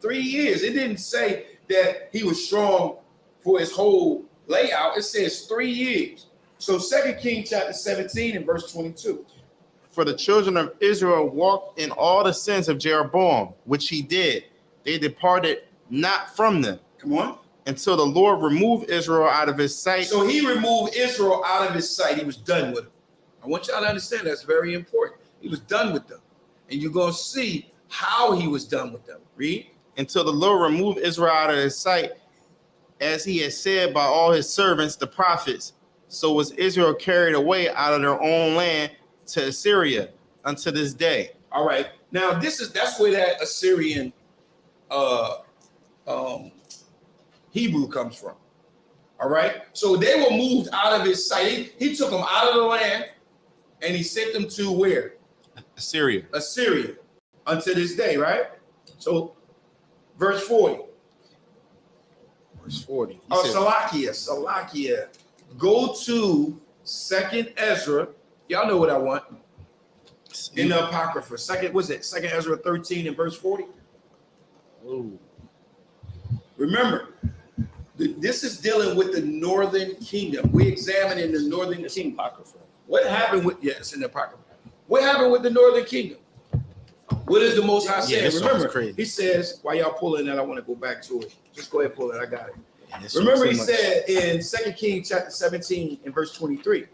3 years. It didn't say that he was strong for his whole layout. It says 3 years. So 2 Kings chapter 17 and verse 22. For the children of Israel walked in all the sins of Jeroboam, which he did. They departed not from them, Come on. until the Lord removed Israel out of his sight. So he removed Israel out of his sight. He was done with them. I want y'all to understand that's very important. He was done with them. And you're going to see how he was done with them. Read. Until the Lord removed Israel out of his sight, as he had said by all his servants, the prophets. So was Israel carried away out of their own land to Assyria unto this day. All right. Now that's where that Assyrian Hebrew comes from. All right. So they were moved out of his sight. He took them out of the land and he sent them to where? Assyria. Assyria unto this day, right? So verse 40. Verse 40. He Oh, said, Salakia. Go to 2nd Ezra. Y'all know what I want. In the Apocrypha. Second Ezra 13 and verse 40. Ooh. Remember, this is dealing with the northern kingdom. We're examining the northern kingdom. Apocrypha. What happened with, yes, in the Apocrypha. What happened with the northern kingdom? What is the Most High saying? this Remember, sounds crazy. he says, while y'all pulling that, I want to go back to it. Just go ahead and pull it. I got it. Yeah, this Remember, was he too much. said in 2 Kings chapter 17 and verse 23,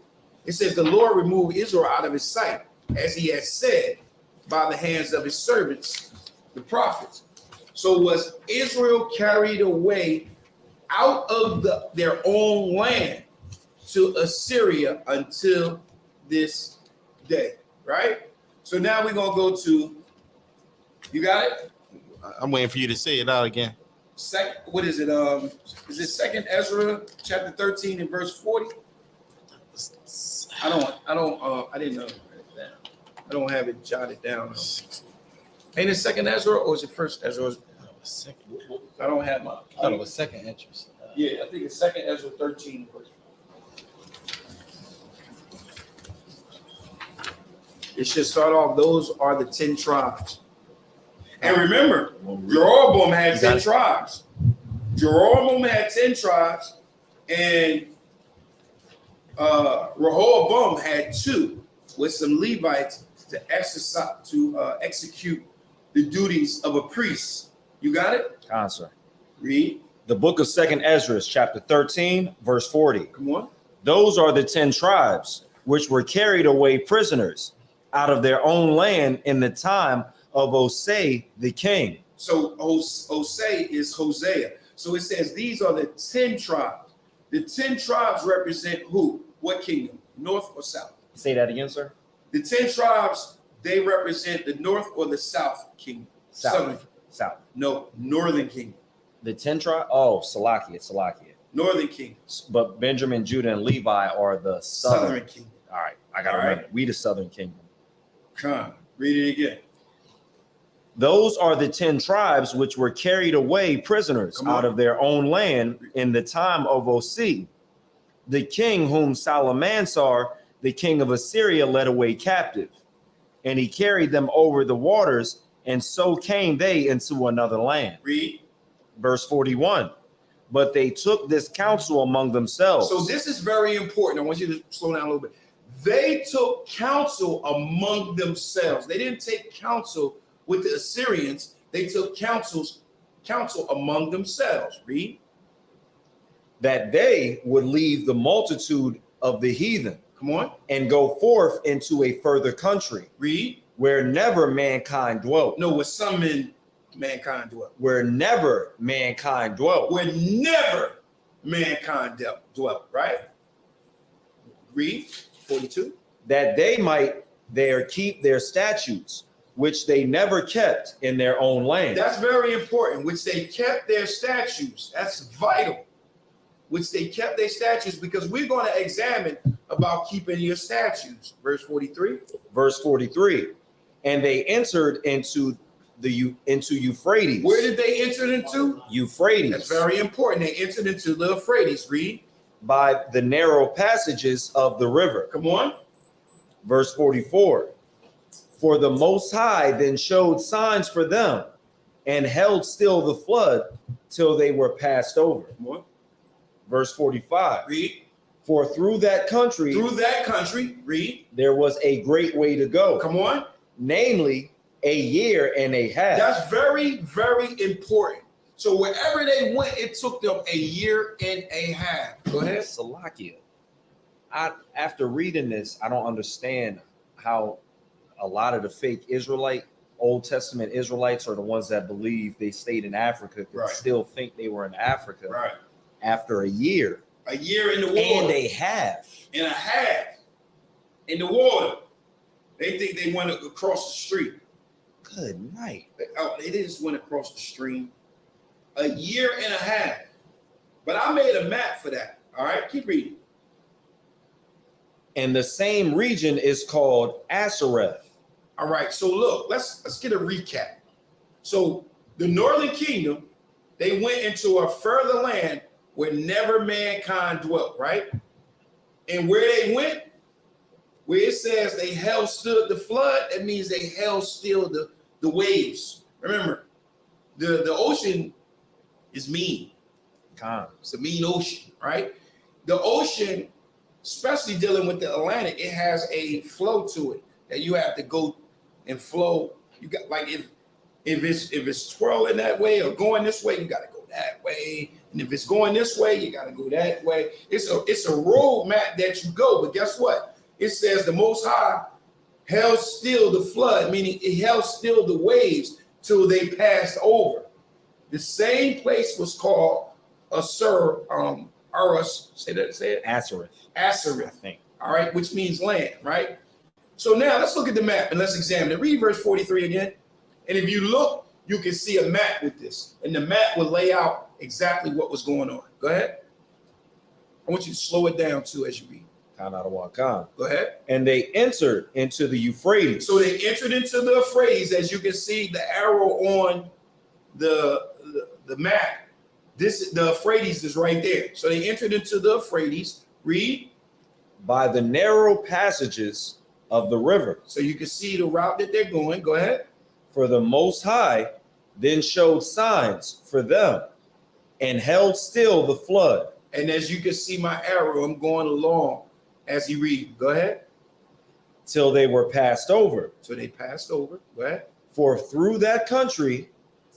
it says, the Lord removed Israel out of his sight, as he had said, by the hands of his servants, the prophets. So was Israel carried away out of their own land to Assyria until this day, right? So now we're going to go to, you got it? I'm waiting for you to say it out again. What is it? Is it 2nd Ezra chapter 13 and verse 40? I didn't know. I don't have it jotted down. Ain't it 2nd Ezra or is it 1st Ezra? I don't have my. I thought it was second interest. Yeah, I think it's 2nd Ezra 13 verse. It should start off. Those are the 10 tribes. And remember, Jeroboam had 10 tribes. Jeroboam had 10 tribes, and Rehoboam had 2 with some Levites to execute the duties of a priest. You got it? Answer. Read. The book of 2nd Ezra, chapter 13, verse 40. Come on. Those are the 10 tribes which were carried away prisoners out of their own land in the time of Osei the king. So Osei is Hosea. So it says these are the 10 tribes. The 10 tribes represent who? What kingdom? North or south? Say that again, sir. The 10 tribes, they represent the north or the south kingdom? Southern. South. No, northern kingdom. The 10 tribes? Oh, Salakia. Northern kingdom. But Benjamin, Judah, and Levi are the southern. Southern kingdom. All right, I got to All right. remember. We the southern kingdom. Come, read it again. Those are the 10 tribes which were carried away prisoners Come on. out of their own land in the time of Osei, the king whom Salmansar, the king of Assyria, led away captive. And he carried them over the waters, and so came they into another land. Read. Verse 41. But they took this counsel among themselves. So this is very important. I want you to slow down a little bit. They took counsel among themselves. They didn't take counsel with the Assyrians. They took counsel among themselves. Read. that they would leave the multitude of the heathen. Come on. And go forth into a further country. Read. Where never mankind dwelt. No, with some mankind dwelt. Where never mankind dwelt. Where never mankind dwelt, right? Read 42. that they might there keep their statutes, which they never kept in their own land. That's very important, which they kept their statutes. That's vital. Which they kept their statutes, because we're going to examine about keeping your statutes. Verse 43. Verse 43. And they entered into Euphrates. Where did they enter into? Euphrates. That's very important. They entered into the Euphrates. Read. By the narrow passages of the river. Come on. Verse 44. For the Most High then showed signs for them and held still the flood till they were passed over. Come on. Verse 45. Read. For through that country, read. there was a great way to go. Come on. Namely, a year and a half. That's very, very important. So wherever they went, it took them a year and a half. Go ahead. Salakia. After reading this, I don't understand how a lot of the fake Old Testament Israelites are the ones that believe they stayed in Africa, could Right. still think they were in Africa Right. after a year. A year in the water. And a half. And a half in the water. They think they went across the street. Good night. Oh, they just went across the stream. A year and a half. But I made a map for that. All right, keep reading. And the same region is called Asareth. All right, so look, let's get a recap. So the northern kingdom, they went into a further land where never mankind dwelt, right? And where they went, where it says they held still the flood, that means they held still the waves. Remember, the ocean is mean. It's a mean ocean, right? The ocean, especially dealing with the Atlantic, it has a flow to it that you have to go and flow. You got, like, if it's twirling that way or going this way, you got to go that way. And if it's going this way, you got to go that way. It's a road map that you go. But guess what? It says the Most High held still the flood, meaning it held still the waves till they passed over. The same place was called Aras, say it. Asareth. Asareth, I think. all right, which means land, right? So now let's look at the map and let's examine it. Read verse 43 again. And if you look, you can see a map with this. And the map will lay out exactly what was going on. Go ahead. I want you to slow it down too as you read. Go ahead. And they entered into the Euphrates. So they entered into the Euphrates, as you can see the arrow on the map. The Euphrates is right there. So they entered into the Euphrates. Read. By the narrow passages of the river. So you can see the route that they're going. Go ahead. For the Most High then showed signs for them and held still the flood. And as you can see my arrow, I'm going along as he reads. Go ahead. Till they were passed over. So they passed over. Go ahead. For through that country,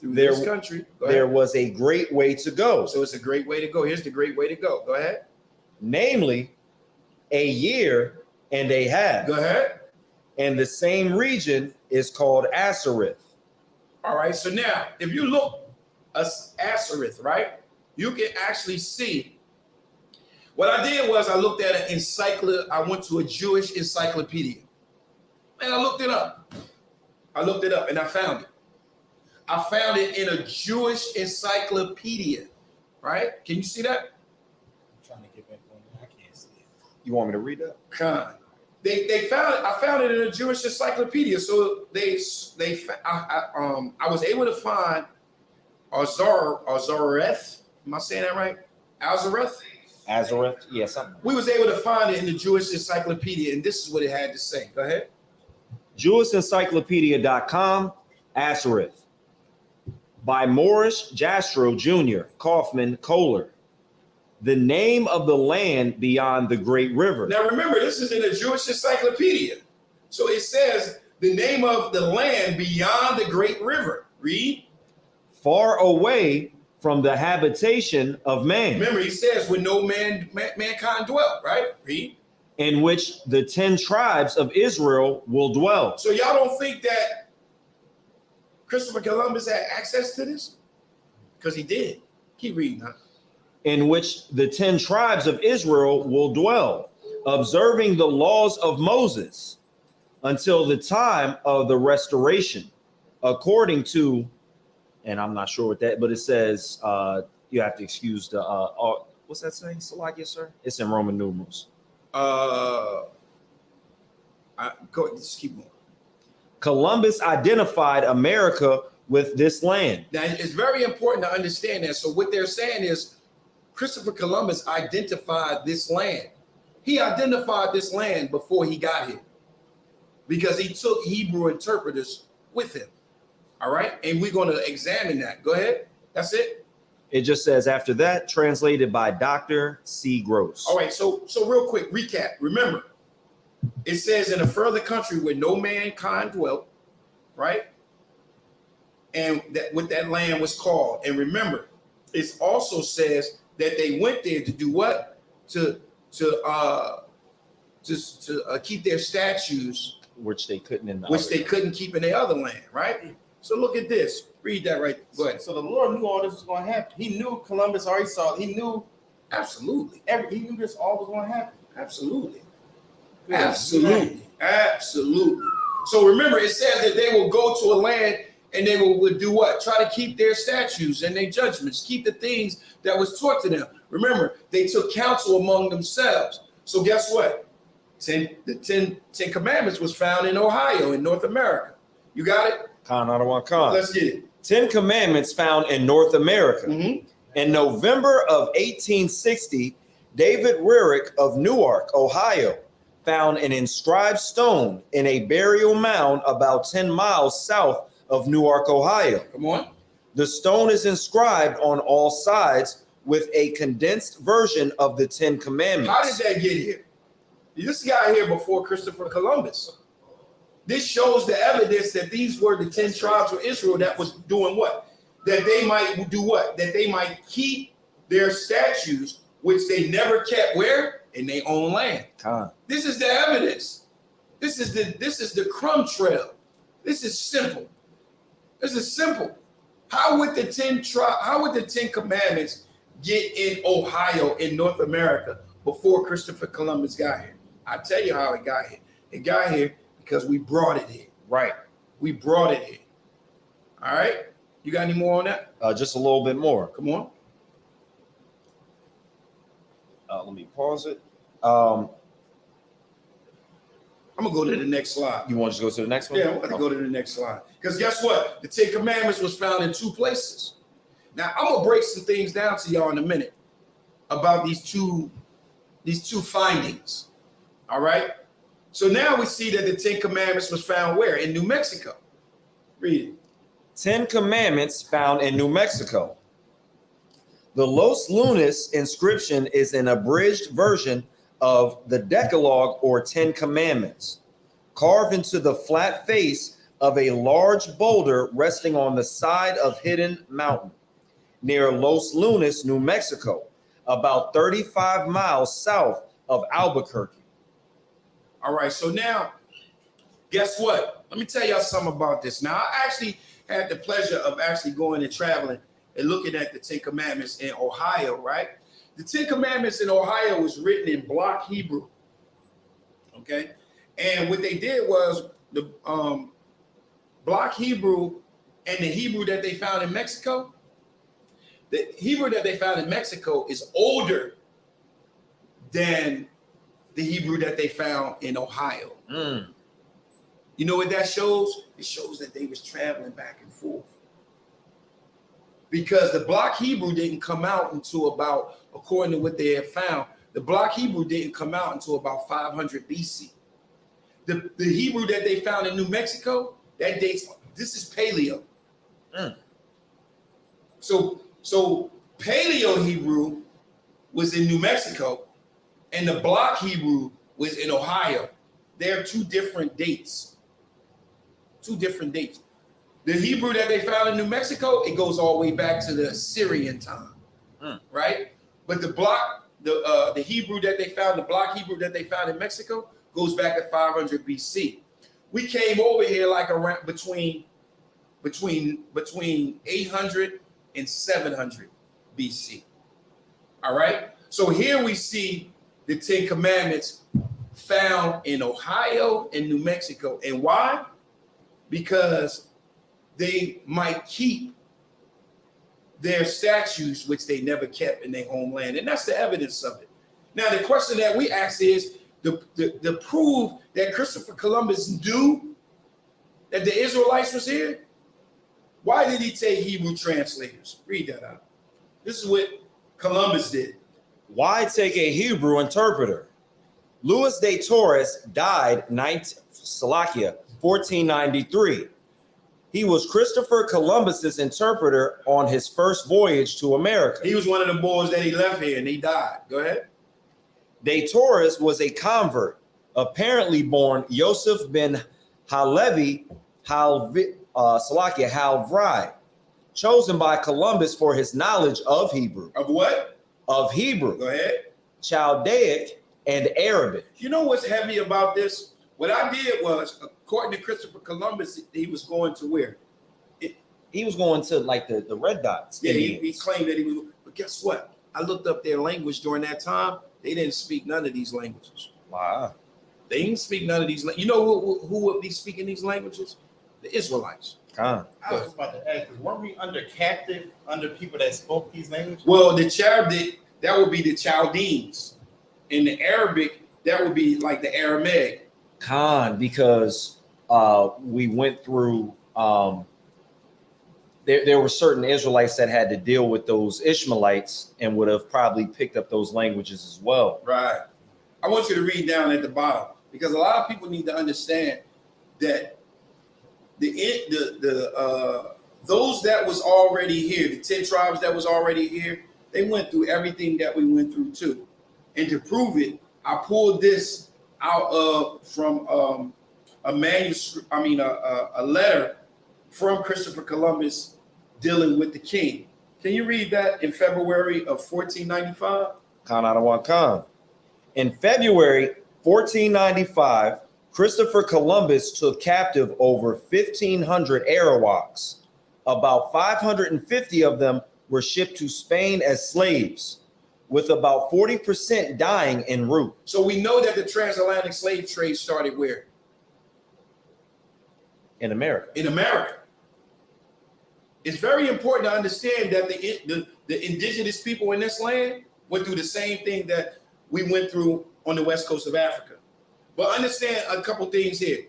There was a great way to go. So it's a great way to go. Here's the great way to go. Go ahead. Namely, a year and a half. Go ahead. And the same region is called Asareth. All right. So now, if you look at Asareth, right, you can actually see. What I did was I looked at an encyclopedia. I went to a Jewish encyclopedia, and I looked it up. And I found it. I found it in a Jewish encyclopedia, right? Can you see that? I'm trying to get back on there. I can't see it. You want me to read that? They found it. I found it in a Jewish encyclopedia. So I was able to find Azareth. Am I saying that right? Azareth. Yeah, something. We was able to find it in the Jewish encyclopedia, and this is what it had to say. Go ahead. JewishEncyclopedia.com, Asareth. By Morris Jastrow Jr., Kaufman, Kohler. The name of the land beyond the great river. Now remember, this is in a Jewish encyclopedia. So it says the name of the land beyond the great river. Read. Far away from the habitation of man. Remember, he says where no mankind dwelt, right? Read. In which the 10 tribes of Israel will dwell. So y'all don't think that Christopher Columbus had access to this? Because he did. Keep reading, huh? In which the 10 tribes of Israel will dwell. observing the laws of Moses until the time of the restoration, according to, and I'm not sure what that, but it says you have to excuse the what's that saying, Salakia, sir? It's in Roman numerals. Just keep going. Columbus identified America with this land. Now, it's very important to understand that. So what they're saying is Christopher Columbus identified this land. He identified this land before he got here because he took Hebrew interpreters with him. All right. And we're going to examine that. Go ahead. That's it. It just says after that, translated by Dr. C. Gross. All right. So real quick recap. Remember, it says in a further country where no mankind dwelt, right? And that what that land was called. And remember, it also says that they went there to do what? To keep their statues, which they couldn't in the which they couldn't keep in their other land, right? So look at this. Read that right. Go ahead. So the Lord knew all this was going to happen. He knew Columbus already saw it. He knew Absolutely. he knew this all was going to happen. Absolutely. Yeah. Absolutely. Absolutely. So remember, it says that they will go to a land and they would do what? Try to keep their statutes and their judgments, keep the things that was taught to them. Remember, they took counsel among themselves. So guess what? The Ten Commandments was found in Ohio, in North America. You got it? Khan Adawan Khan. Let's get it. 10 Commandments found in North America. Mm-hmm. In November of 1860, David Rarick of Newark, Ohio, found an inscribed stone in a burial mound about 10 miles south of Newark, Ohio. Come on. The stone is inscribed on all sides with a condensed version of the 10 Commandments. How did that get here? This guy here before Christopher Columbus. This shows the evidence that these were the 10 tribes of Israel that was doing what? That they might do what? That they might keep their statues, which they never kept where? In their own land. Khan. This is the evidence. This is the crumb trail. This is simple. This is simple. How would the 10 Commandments get in Ohio, in North America, before Christopher Columbus got here? I'll tell you how it got here. It got here because we brought it here. Right. We brought it here. All right. You got any more on that? Just a little bit more. Come on. Let me pause it. I'm gonna go to the next slide. You want to just go to the next one? Yeah, I'm gonna go to the next slide. Because guess what? The 10 Commandments was found in 2 places. Now I'm gonna break some things down to y'all in a minute about these two findings. All right. So now we see that the 10 Commandments was found where? In New Mexico. Read it. 10 Commandments found in New Mexico. The Los Lunas inscription is an abridged version of the Decalogue or 10 Commandments, carved into the flat face of a large boulder resting on the side of Hidden Mountain near Los Lunas, New Mexico, about 35 miles south of Albuquerque. All right, so now, guess what? Let me tell y'all something about this. Now, I actually had the pleasure of actually going and traveling and looking at the 10 Commandments in Ohio, right? The 10 Commandments in Ohio was written in block Hebrew, okay? And what they did was the block Hebrew and the Hebrew that they found in Mexico, the Hebrew that they found in Mexico is older than the Hebrew that they found in Ohio. Mm. You know what that shows? It shows that they was traveling back and forth. Because the block Hebrew didn't come out until about, according to what they had found, the block Hebrew didn't come out until about 500 BC. The Hebrew that they found in New Mexico, that dates, this is Paleo. Mm. So Paleo Hebrew was in New Mexico, and the block Hebrew was in Ohio. They're 2 different dates. 2 different dates. The Hebrew that they found in New Mexico, it goes all the way back to the Assyrian time, right? But the Hebrew that they found, the block Hebrew that they found in Mexico, goes back to 500 BC. We came over here like around between 800 and 700 BC. All right. So here we see the 10 Commandments found in Ohio and New Mexico. And why? Because they might keep their statues, which they never kept in their homeland. And that's the evidence of it. Now, the question that we ask is to prove that Christopher Columbus knew that the Israelites was here. Why did he take Hebrew translators? Read that out. This is what Columbus did. Why take a Hebrew interpreter? Louis de Torres died 1493. He was Christopher Columbus's interpreter on his first voyage to America. He was one of the boys that he left here and he died. Go ahead. De Torres was a convert, apparently born Yosef ben Halevi Halvrai, chosen by Columbus for his knowledge of Hebrew. Of what? Of Hebrew, Go ahead. Chaldaic, and Arabic. You know what's heavy about this? What I did was, according to Christopher Columbus, he was going to where? He was going to like the red dots. Yeah, he claimed that he was. But guess what? I looked up their language during that time. They didn't speak none of these languages. Wow. They didn't speak none of these. You know who would be speaking these languages? The Israelites. Huh. I was about to ask, weren't we under captive under people that spoke these languages? Well, the Chaldaic, that would be the Chaldeans. In the Arabic, that would be like the Aramaic. Because we went through, there were certain Israelites that had to deal with those Ishmaelites and would have probably picked up those languages as well. Right. I want you to read down at the bottom because a lot of people need to understand that those that was already here, the 10 tribes that was already here, they went through everything that we went through too. And to prove it, I pulled this out from a manuscript, a letter from Christopher Columbus dealing with the king. Can you read that in February of 1495? Khan. In February 1495, Christopher Columbus took captive over 1,500 Arawaks. About 550 of them were shipped to Spain as slaves, with about 40% dying en route. So we know that the transatlantic slave trade started where? In America. In America. It's very important to understand that the indigenous people in this land went through the same thing that we went through on the west coast of Africa. But understand a couple things here.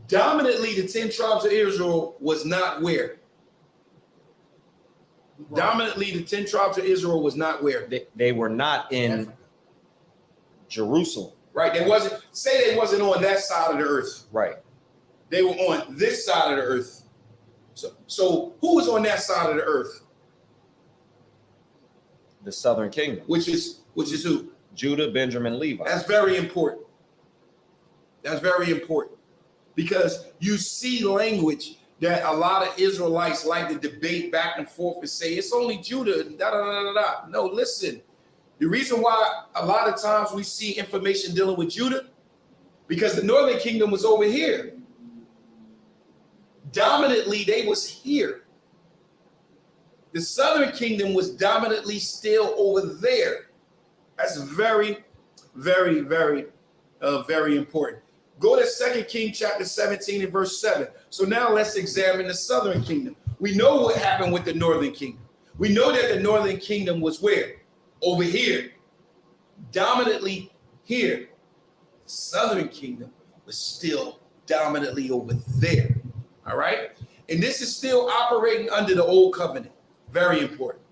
Dominantly, the 10 tribes of Israel was not where? Right. Dominantly, the 10 tribes of Israel was not where? They were not in Jerusalem. Right. They wasn't on that side of the earth. Right. They were on this side of the earth. So who was on that side of the earth? The Southern Kingdom. Which is who? Judah, Benjamin, Levi. That's very important. That's very important. Because you see language that a lot of Israelites like to debate back and forth and say, it's only Judah, da da da da da. No, listen. The reason why a lot of times we see information dealing with Judah, because the northern kingdom was over here. Dominantly, they was here. The southern kingdom was dominantly still over there. That's very, very, very, very important. Go to 2 Kings chapter 17 and verse 7. So now let's examine the southern kingdom. We know what happened with the northern kingdom. We know that the northern kingdom was where? Over here. Dominantly here. The southern kingdom was still dominantly over there. All right? And this is still operating under the old covenant. Very important.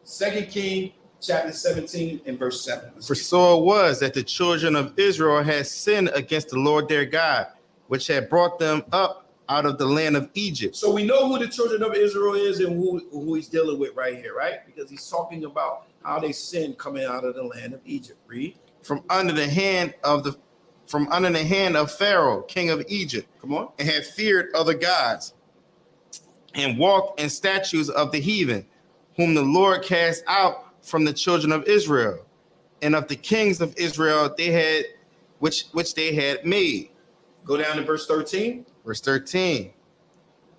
2 Kings chapter 17 and verse 7. For so it was that the children of Israel had sinned against the Lord their God, which had brought them up out of the land of Egypt. So we know who the children of Israel is and who he's dealing with right here, right? Because he's talking about how they sinned coming out of the land of Egypt. Read. From under the hand of Pharaoh, king of Egypt. Come on. And had feared other gods, and walked in statues of the heathen, whom the Lord cast out from the children of Israel, and of the kings of Israel they had, which they had made. Go down to verse 13. Verse 13.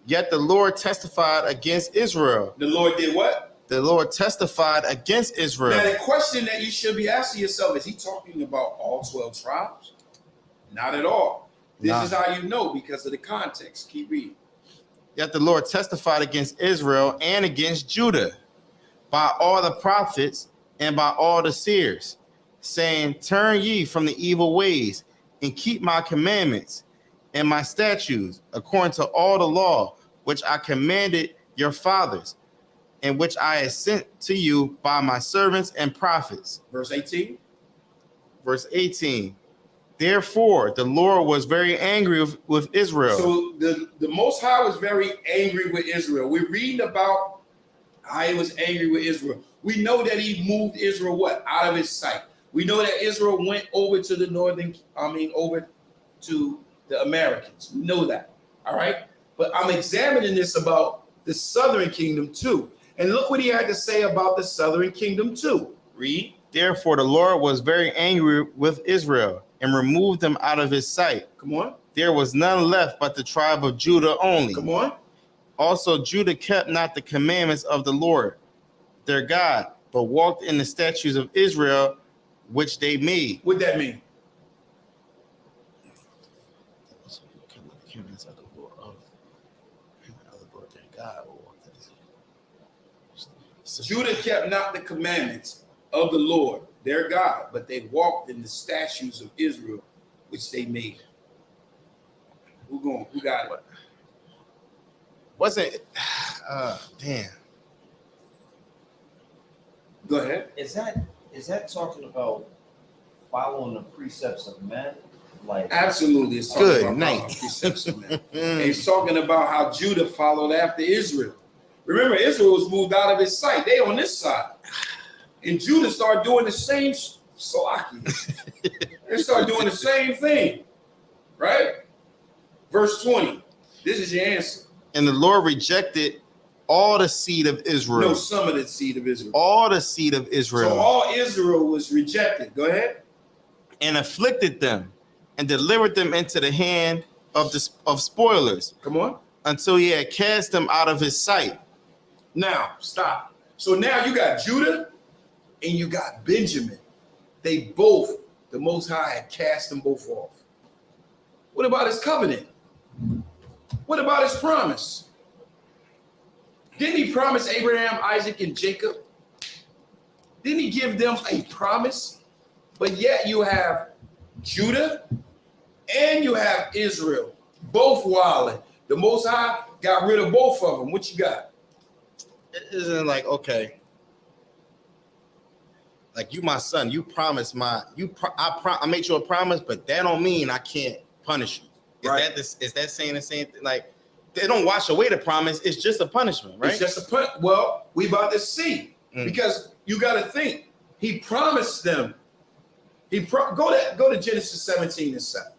Yet the Lord testified against Israel. The Lord did what? the Lord testified against Now, Israel. the question that you should be asking yourself, is he talking about all 12 tribes? Not at all. This Nah. is how you know, because of the context. Keep reading. Yet the Lord testified against Israel and against Judah by all the prophets and by all the seers, saying, turn ye from the evil ways and keep my commandments and my statutes according to all the law which I commanded your fathers, and which I have sent to you by my servants and prophets. Verse 18. Verse 18. Therefore, the Lord was very angry with Israel. So the Most High was very angry with Israel. We're reading about how he was angry with Israel. We know that he moved Israel what? Out of his sight. We know that Israel went over to the over to the Americans. We know that. All right. But I'm examining this about the southern kingdom too. And look what he had to say about the southern kingdom too. Read. Therefore, the Lord was very angry with Israel and removed them out of his sight. Come on. There was none left but the tribe of Judah only. Come on. Also, Judah kept not the commandments of the Lord, their God, but walked in the statutes of Israel, which they made. What that mean? Judah kept not the commandments of the Lord, their God, but they walked in the statutes of Israel, which they made. Who going? Who got it? Wasn't damn. Go ahead. Is that talking about following the precepts of men? Like Absolutely, it's talking Good about night. precepts of men. And he's talking about how Judah followed after Israel. Remember, Israel was moved out of his sight. They on this side. And Judah started doing the same salaki. They started doing the same thing. Right? Verse 20. This is your answer. And the Lord rejected all the seed of Israel. No, some of the seed of Israel. All the seed of Israel. So all Israel was rejected. Go ahead. And afflicted them and delivered them into the hand of spoilers Come on. until he had cast them out of his sight. Now, stop. So now you got Judah and you got Benjamin. They both, the Most High had cast them both off. What about his covenant? What about his promise? Didn't he promise Abraham, Isaac, and Jacob? Didn't he give them a promise? But yet you have Judah and you have Israel, both wilding. The Most High got rid of both of them. What you got? It isn't like, okay, like you my son, you promised I made you a promise, but that don't mean I can't punish you. Right. Is that saying the same thing? Like they don't wash away the promise, it's just a punishment, right? It's just a put. Well, we about to see because you got to think. He promised them. Go to Genesis 17 and 7.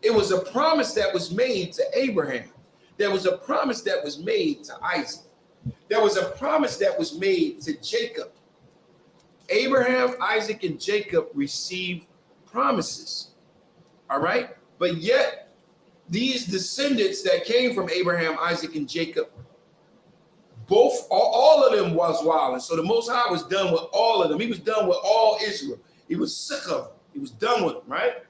It was a promise that was made to Abraham. There was a promise that was made to Isaac. There was a promise that was made to Jacob. Abraham, Isaac, and Jacob received promises. All right. But yet, these descendants that came from Abraham, Isaac, and Jacob, all of them was wild. And so the Most High was done with all of them. He was done with all Israel. He was sick of them. He was done with them, right?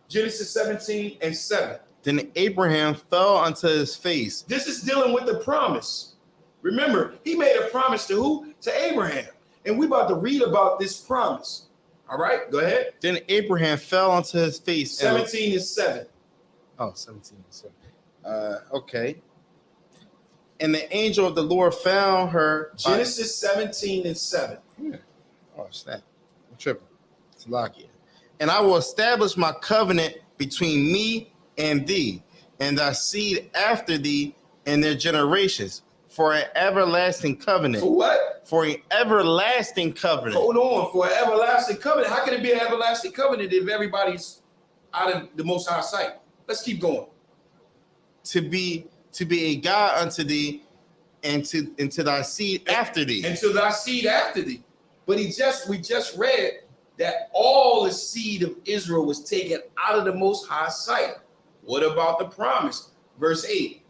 Genesis 17 and 7. Then Abraham fell unto his face. This is dealing with the promise. Remember, he made a promise to who? To Abraham. And we're about to read about this promise. All right, go ahead. Then Abraham fell onto his face. 17 and 7. Oh, 17 and 7. Okay. And the angel of the Lord found her. Genesis 17 and 7. Oh, snap. I'm tripping. It's Lakia. And I will establish my covenant between me and thee, and thy seed after thee and their generations, for an everlasting covenant. For what? For an everlasting covenant. Hold on. For an everlasting covenant. How can it be an everlasting covenant if everybody's out of the Most High sight? Let's keep going. To be a God unto thee, and to thy seed after thee. And to thy seed after thee. But we just read that all the seed of Israel was taken out of the Most High sight. What about the promise? Verse 8.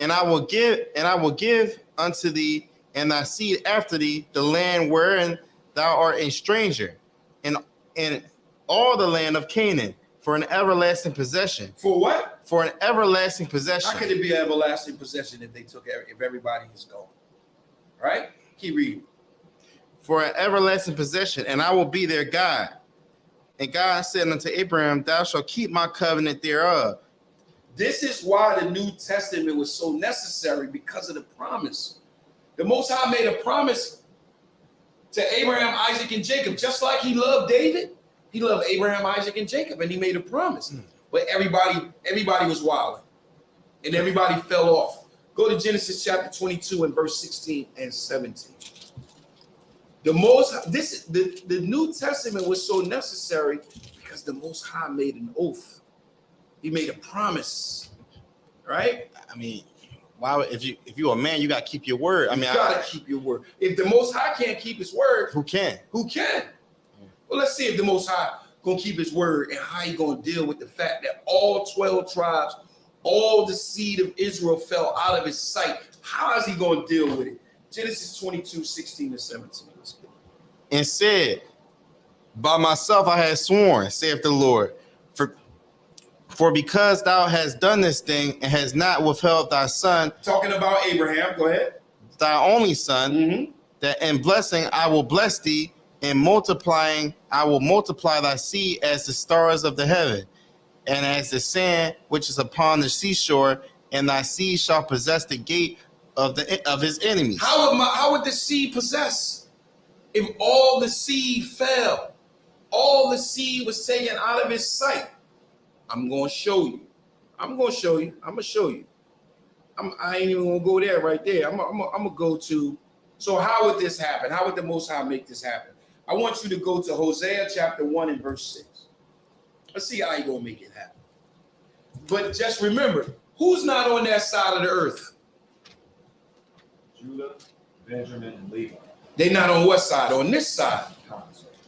And I will give unto thee and thy seed after thee, the land wherein thou art a stranger, and in all the land of Canaan, for an everlasting possession. For what? For an everlasting possession. How could it be an everlasting possession if they took if everybody is gone? Right? Keep reading. For an everlasting possession, and I will be their God. And God said unto Abraham, thou shalt keep my covenant thereof. This is why the New Testament was so necessary, because of the promise. The Most High made a promise to Abraham, Isaac, and Jacob. Just like he loved David, he loved Abraham, Isaac, and Jacob, and he made a promise. But everybody was wild, and everybody fell off. Go to Genesis chapter 22 and verse 16 and 17. The New Testament was so necessary because the Most High made an oath. He made a promise, right? I mean, why would, if you're a man, you gotta keep your word. You gotta keep your word. If the Most High can't keep his word, who can? Who can? Well, let's see if the Most High gonna keep his word and how he gonna deal with the fact that all 12 tribes, all the seed of Israel fell out of his sight. How is he gonna deal with it? Genesis 22, 16 to 17. And said, by myself I had sworn, saith the Lord, for because thou hast done this thing and hast not withheld thy son, talking about Abraham, go ahead, thy only son, that in blessing I will bless thee, and multiplying I will multiply thy seed as the stars of the heaven, and as the sand which is upon the seashore, and thy seed shall possess the gate of his enemies. How would the seed possess? If all the seed fell, all the seed was taken out of his sight. I'm going to show you. I ain't even going to go there right there. I'm going to go to, so how would this happen? How would the Most High make this happen? I want you to go to Hosea chapter 1 and verse 6. Let's see how he going to make it happen. But just remember, who's not on that side of the earth? Judah, Benjamin, and Levi. They're not on what side? On this side.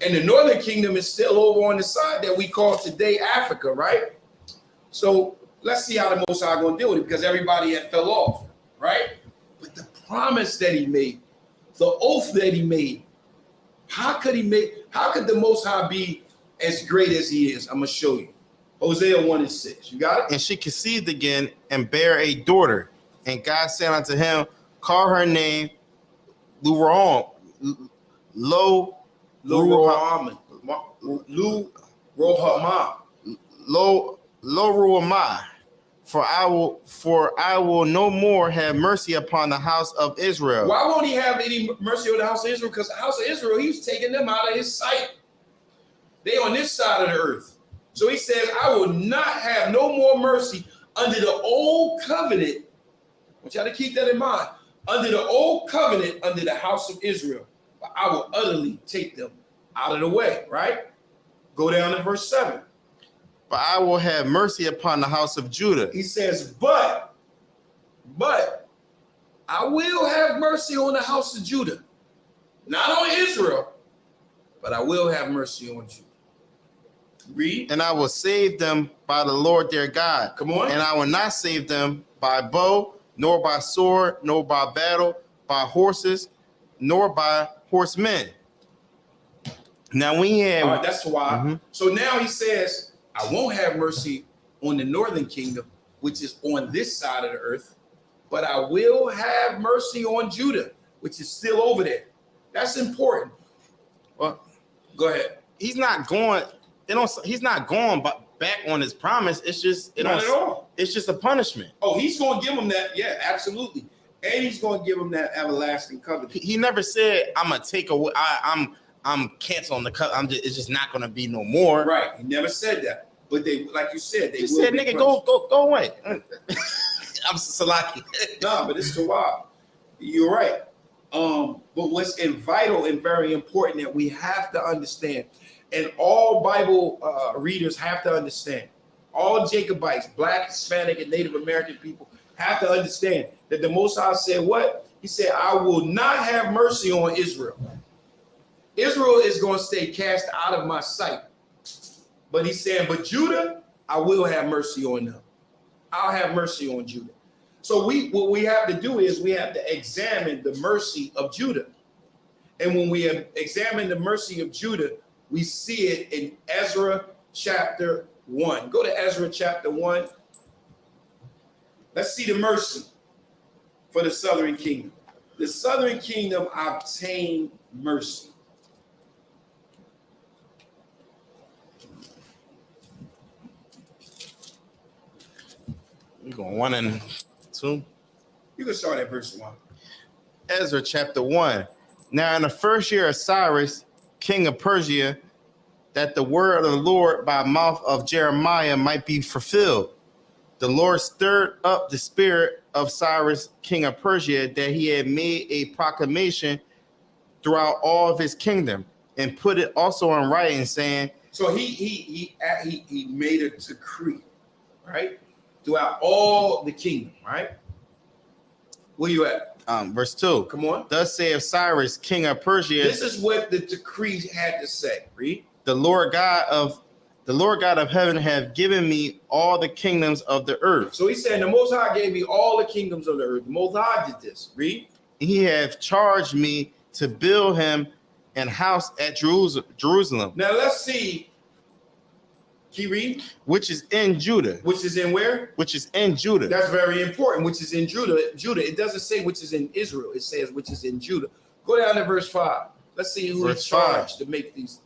And the northern kingdom is still over on the side that we call today Africa, right? So let's see how the Most High going to deal with it, because everybody had fell off, right? But the promise that he made, the oath that he made, how could the Most High be as great as he is? I'm going to show you. Hosea 1 and 6. You got it? And she conceived again and bare a daughter. And God said unto him, call her name Lo Ruhamah, for I will no more have mercy upon the house of Israel. Why won't he have any mercy on the house of Israel? Because the house of Israel, he's taking them out of his sight. They on this side of the earth. So he says, I will not have no more mercy under the old covenant. I want y'all to keep that in mind. Under the old covenant, under the house of Israel, but I will utterly take them out of the way, right? Go down to verse 7. But I will have mercy upon the house of Judah. He says, but I will have mercy on the house of Judah. Not on Israel, but I will have mercy on Judah. Read. And I will save them by the Lord their God. Come on. And I will not save them by bow, nor by sword, nor by battle, by horses, nor by horsemen. Now we have. All right, that's why. So now he says, I won't have mercy on the northern kingdom, which is on this side of the earth, but I will have mercy on Judah, which is still over there. That's important. Well, go ahead. He's not going. He's not going back on his promise. It's just not at all. It's just a punishment. Oh, he's going to give him that. Yeah, absolutely. And he's going to give him that everlasting covenant. He never said, "I'm gonna take away. I'm canceling the covenant. It's just not gonna be no more." Right. He never said that. But they, like you said, they said, "Nigga, go away." I'm Salaki. Nah, but it's too wild. You're right. But what's vital and very important that we have to understand, and all Bible readers have to understand, all Jacobites, Black, Hispanic, and Native American people have to understand that the Most High said what? He said, I will not have mercy on Israel. Israel is going to stay cast out of my sight. But he's saying, but Judah, I will have mercy on them. I'll have mercy on Judah. So what we have to do is we have to examine the mercy of Judah. And when we examine the mercy of Judah, we see it in Ezra chapter 1. Go to Ezra chapter 1. Let's see the mercy for the southern kingdom. The southern kingdom obtained mercy. We're going 1 and 2. You can start at verse 1. Ezra chapter 1. Now in the first year of Cyrus, king of Persia, that the word of the Lord by mouth of Jeremiah might be fulfilled, the Lord stirred up the spirit of Cyrus, king of Persia, that he had made a proclamation throughout all of his kingdom, and put it also in writing, saying. So he made a decree, right, throughout all the kingdom, right? Where you at? Verse 2. Come on. Thus saith Cyrus, king of Persia. This is what the decree had to say. Read. The Lord God of heaven have given me all the kingdoms of the earth. So he's saying the Most High gave me all the kingdoms of the earth. The Most High did this. Read. He have charged me to build him an house at Jerusalem. Now let's see. Keep reading. Which is in Judah. Which is in where? Which is in Judah. That's very important. Which is in Judah. Judah. It doesn't say which is in Israel. It says which is in Judah. Go down to verse 5. Let's see who is charged to make this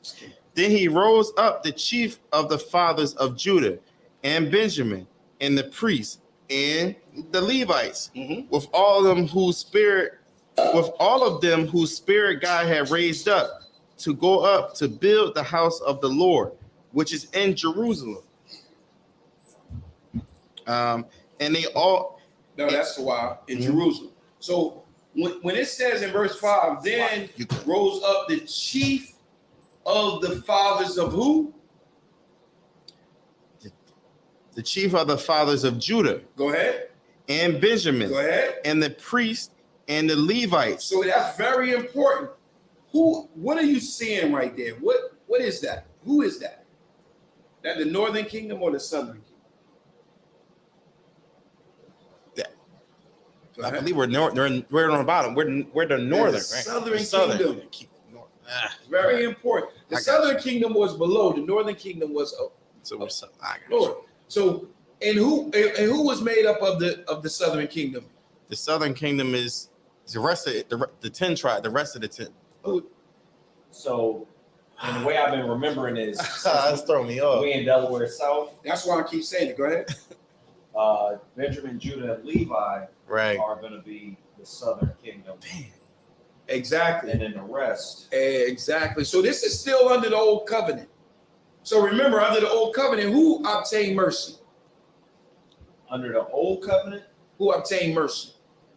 kingdom. Then he rose up the chief of the fathers of Judah and Benjamin and the priests and the Levites, with all of them whose spirit God had raised up to go up to build the house of the Lord, which is in Jerusalem. And they all. No, that's why in Jerusalem. So when it says in verse 5, then rose up the chief of the fathers of who? The chief of the fathers of Judah. Go ahead. And Benjamin. Go ahead. And the priests and the Levites. So that's very important. What are you seeing right there? What is that? Who is that? That the northern kingdom or the southern kingdom? I believe we're on the bottom. We're the northern, right? Southern kingdom. Very important. The southern kingdom was below. The northern kingdom was up. Lord. So and who was made up of the southern kingdom? The southern kingdom is the rest of the 10 tribes. The rest of the 10. So, and the way I've been remembering is that's throwing me off. We in Delaware South. That's why I keep saying it. Go ahead. Benjamin, Judah, and Levi are going to be the southern kingdom. Damn. Exactly. And then the rest. Exactly. So this is still under the old covenant. So remember, under the old covenant, who obtained mercy? Under the old covenant? Who obtained mercy?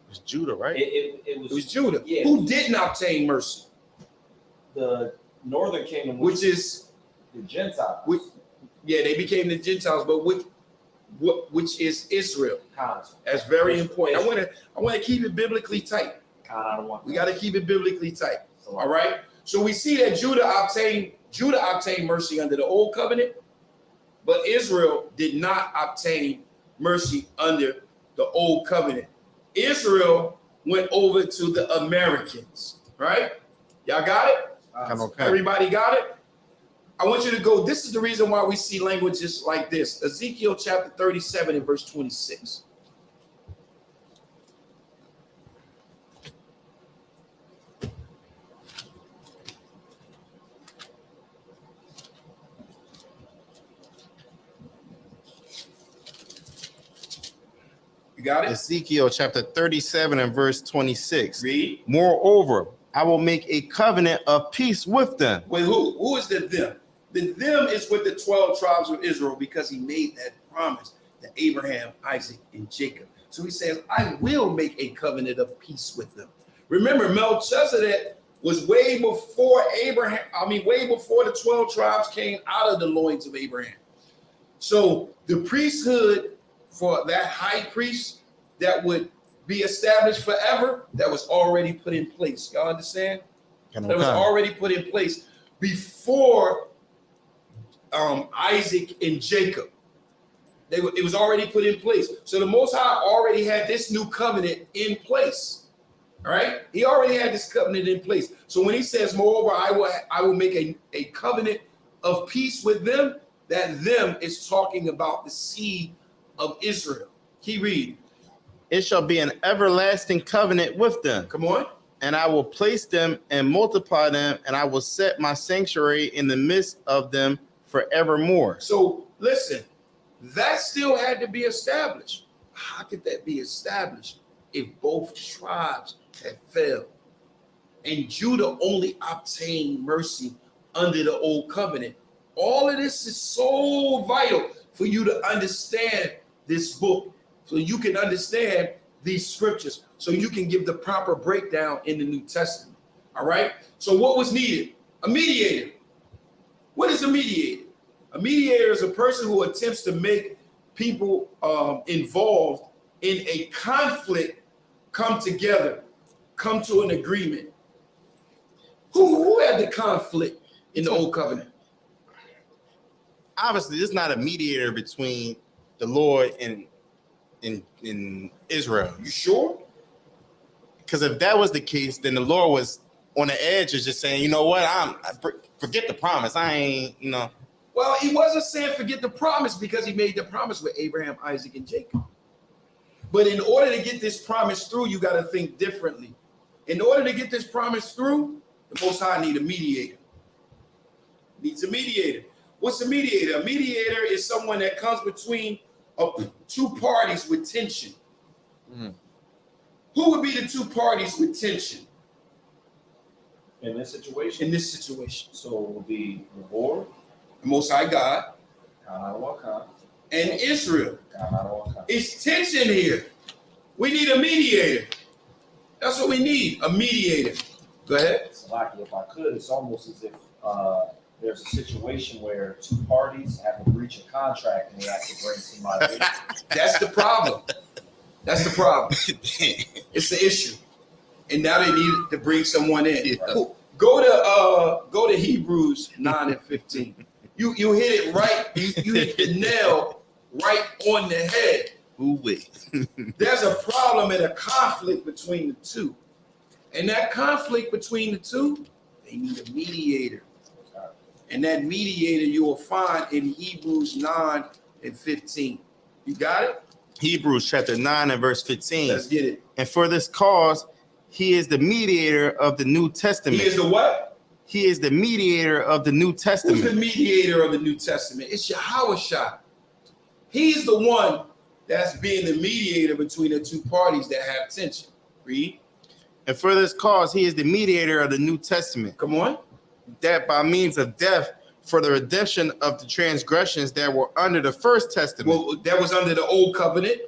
It was Judah, right? It was Judah. Yeah. Who didn't obtain mercy? The northern kingdom, which is the Gentiles. They became the Gentiles, but which is Israel. That's very important. I want to keep it biblically tight. We got to keep it biblically tight. All right. So we see that Judah obtained mercy under the old covenant, but Israel did not obtain mercy under the old covenant. Israel went over to the Americans, right? Y'all got it? Okay. Everybody got it? I want you to go. This is the reason why we see languages like this. Ezekiel chapter 37 and verse 26. You got it? Ezekiel chapter 37 and verse 26. Read. Moreover, I will make a covenant of peace with them. With who? Who is the them? The them is with the 12 tribes of Israel because he made that promise to Abraham, Isaac, and Jacob. So he says, I will make a covenant of peace with them. Remember, Melchizedek was way before way before the 12 tribes came out of the loins of Abraham. So the priesthood for that high priest that would be established forever, that was already put in place. Y'all understand? That was already put in place before Isaac and Jacob. It was already put in place. So the Most High already had this new covenant in place. All right, he already had this covenant in place. So when he says, "Moreover, I will make a covenant of peace with them," that them is talking about the seed of Israel. Keep reading. It shall be an everlasting covenant with them, Come on. and I will place them and multiply them, and I will set my sanctuary in the midst of them forevermore. So listen, that still had to be established. How could that be established if both tribes had failed? And Judah only obtained mercy under the old covenant. All of this is so vital for you to understand this book, so you can understand these scriptures, so you can give the proper breakdown in the New Testament. All right. So what was needed? A mediator. What is a mediator? A mediator is a person who attempts to make people involved in a conflict come together, come to an agreement. Who had the conflict in the old covenant? Obviously, this is not a mediator between the Lord and in Israel. You sure? Because if that was the case, then the Lord was on the edge of just saying, you know what, forget the promise. I ain't, you know. Well, he wasn't saying forget the promise, because he made the promise with Abraham, Isaac, and Jacob. But in order to get this promise through, you got to think differently. In order to get this promise through, the Most High need a mediator. Needs a mediator. What's a mediator? A mediator is someone that comes between two parties with tension. Mm. Who would be the two parties with tension In this situation, in this situation? so it will be the Lord, The Most High God and Israel. It's tension here. We need a mediator. That's what we need, a mediator. Go ahead. Salaki, if I could, it's almost as if there's a situation where two parties have a breach of contract and they have to bring somebody in. That's the problem. That's the problem. It's the issue. And now they need to bring someone in. Yeah. Go to Hebrews 9 and 15. You hit it right. You hit the nail right on the head. Ooh, wait. There's a problem and a conflict between the two. And that conflict between the two, they need a mediator. And that mediator you will find in Hebrews 9 and 15. You got it? Hebrews chapter 9 and verse 15. Let's get it. And for this cause, he is the mediator of the New Testament. He is the what? He is the mediator of the New Testament. Who's the mediator of the New Testament? It's Yahushua. He's the one that's being the mediator between the two parties that have tension. Read. And for this cause, he is the mediator of the New Testament, Come on. that by means of death, for the redemption of the transgressions that were under the first testament. Well, that was under the old covenant.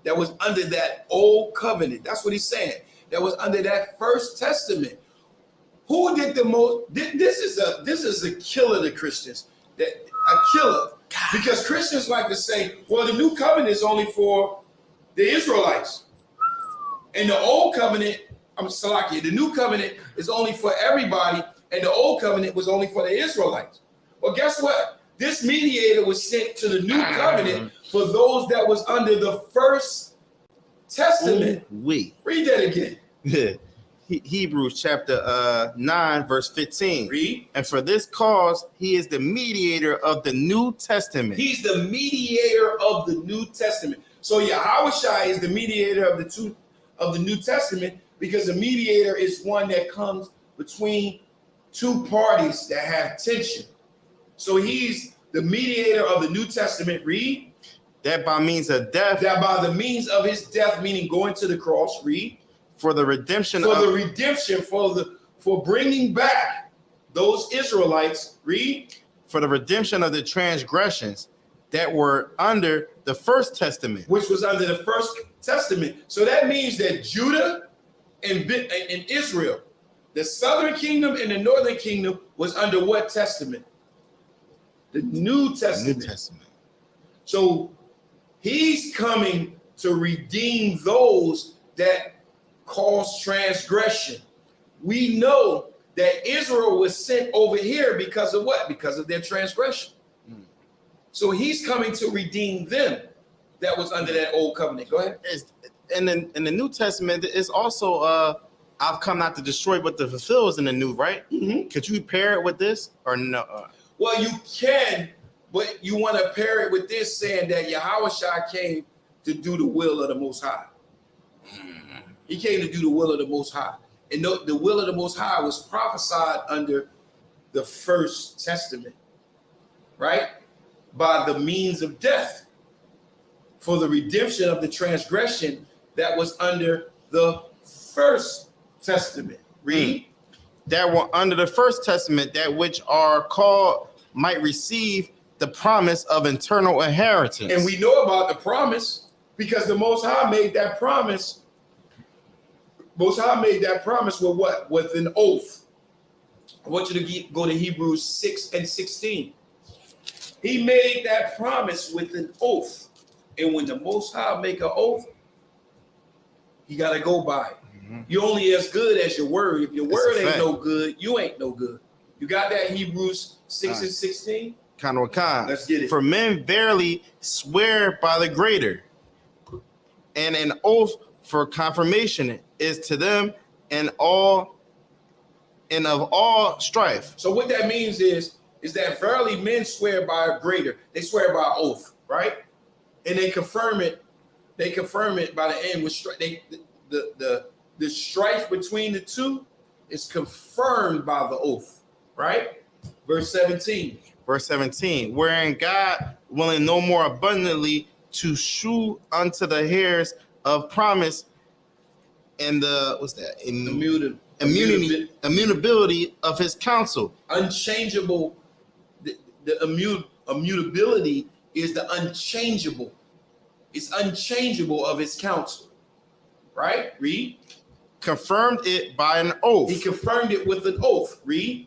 That was under that old covenant. That's what he's saying. That was under that first testament. Who did the most? This is a killer to Christians. A killer. Because Christians like to say, well, the new covenant is only for the Israelites. And the old covenant, the new covenant is only for everybody, and the old covenant was only for the Israelites. Well, guess what? This mediator was sent to the new covenant for those that was under the first testament. Wait. Read that again. Hebrews chapter 9, verse 15. Read. And for this cause, he is the mediator of the New Testament. He's the mediator of the New Testament. So Yahushua is the mediator of the New Testament, because the mediator is one that comes between two parties that have tension. So he's the mediator of the New Testament. Read. That by means of death. That by the means of his death, meaning going to the cross. Read. For the redemption for bringing back those Israelites. Read. For the redemption of the transgressions that were under the first testament. Which was under the first testament. So that means that Judah and Israel, the southern kingdom and the northern kingdom, was under what testament? The New Testament. New Testament. So he's coming to redeem those that cause transgression. We know that Israel was sent over here because of what? Because of their transgression. So he's coming to redeem them. that was under that old covenant. Go ahead. In the New Testament, it's also I've come not to destroy but to fulfill is in the new, right? Mm-hmm. Could you pair it with this or no? Well, you can, but you want to pair it with this saying that Yahushua came to do the will of the Most High. He came to do the will of the Most High. And the will of the Most High was prophesied under the First Testament, right? By the means of death for the redemption of the transgression that was under the First Testament. Read. That were under the First Testament, that which are called might receive the promise of eternal inheritance. And we know about the promise because the Most High made that promise. Most High made that promise with what? With an oath. I want you to go to Hebrews 6:16. He made that promise with an oath. And when the Most High make an oath, you got to go by it. Mm-hmm. You're only as good as your word. If your word ain't no good, you ain't no good. You got that Hebrews 6:16? Let's get it. For men verily swear by the greater, and an oath for confirmation is to them and of all strife. So what that means is that verily men swear by a greater. They swear by oath, right? And they confirm it. They confirm it by the end with the strife between the two is confirmed by the oath, right? Verse 17. Verse 17, wherein God willing no more abundantly to shew unto the heirs of promise and the immutability of his counsel. Unchangeable. The immutability is the unchangeable. It's unchangeable of his counsel. Right? Read. Confirmed it by an oath. He confirmed it with an oath. Read.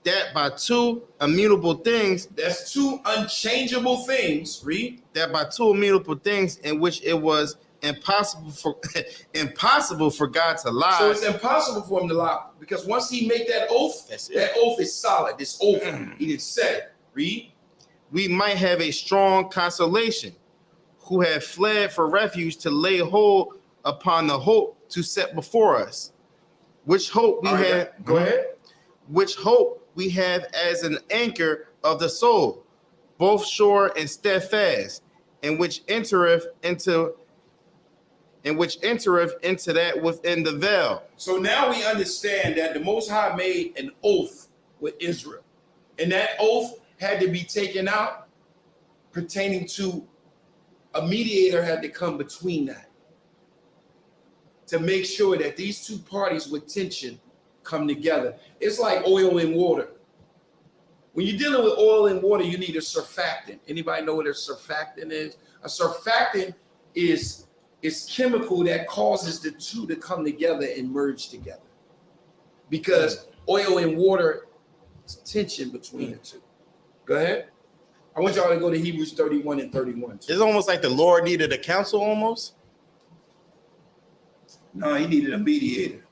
That by two immutable things. That's two unchangeable things. Read. That by two immutable things in which it was impossible for God to lie. So it's impossible for him to lie because once he make that oath, that oath is solid. It's over. He didn't say it. Read. We might have a strong consolation, who have fled for refuge to lay hold upon the hope to set before us, which hope we have. Go ahead. Which hope we have as an anchor of the soul, both sure and steadfast, and which entereth into that within the veil. So now we understand that the Most High made an oath with Israel, and that oath had to be taken out pertaining to a mediator had to come between that to make sure that these two parties with tension come together. It's like oil and water. When you're dealing with oil and water, you need a surfactant. Anybody know what a surfactant is? A surfactant is chemical that causes the two to come together and merge together. Because oil and water is tension between the two. Go ahead. I want y'all to go to Hebrews 31 and 31. Too. It's almost like the Lord needed a counsel almost. No, he needed a mediator.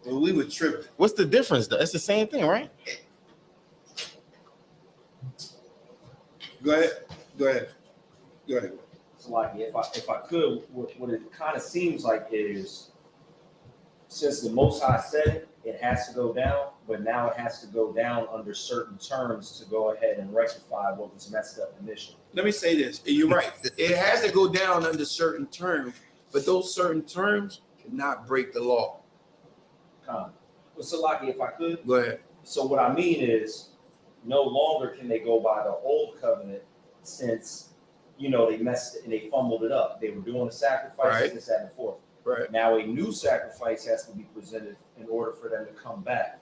Well, we were tripping. What's the difference though? It's the same thing, right? Go ahead. So like if I could, what it kind of seems like is, since the Most High said it, it has to go down, but now it has to go down under certain terms to go ahead and rectify what was messed up initially. Let me say this. You're right. It has to go down under certain terms, but those certain terms cannot break the law. Well, so like if I could, Go ahead. so what I mean is, no longer can they go by the old covenant since, they messed it and they fumbled it up. They were doing the sacrifices, Right. this, that, and the fourth. Right. Now a new sacrifice has to be presented in order for them to come back.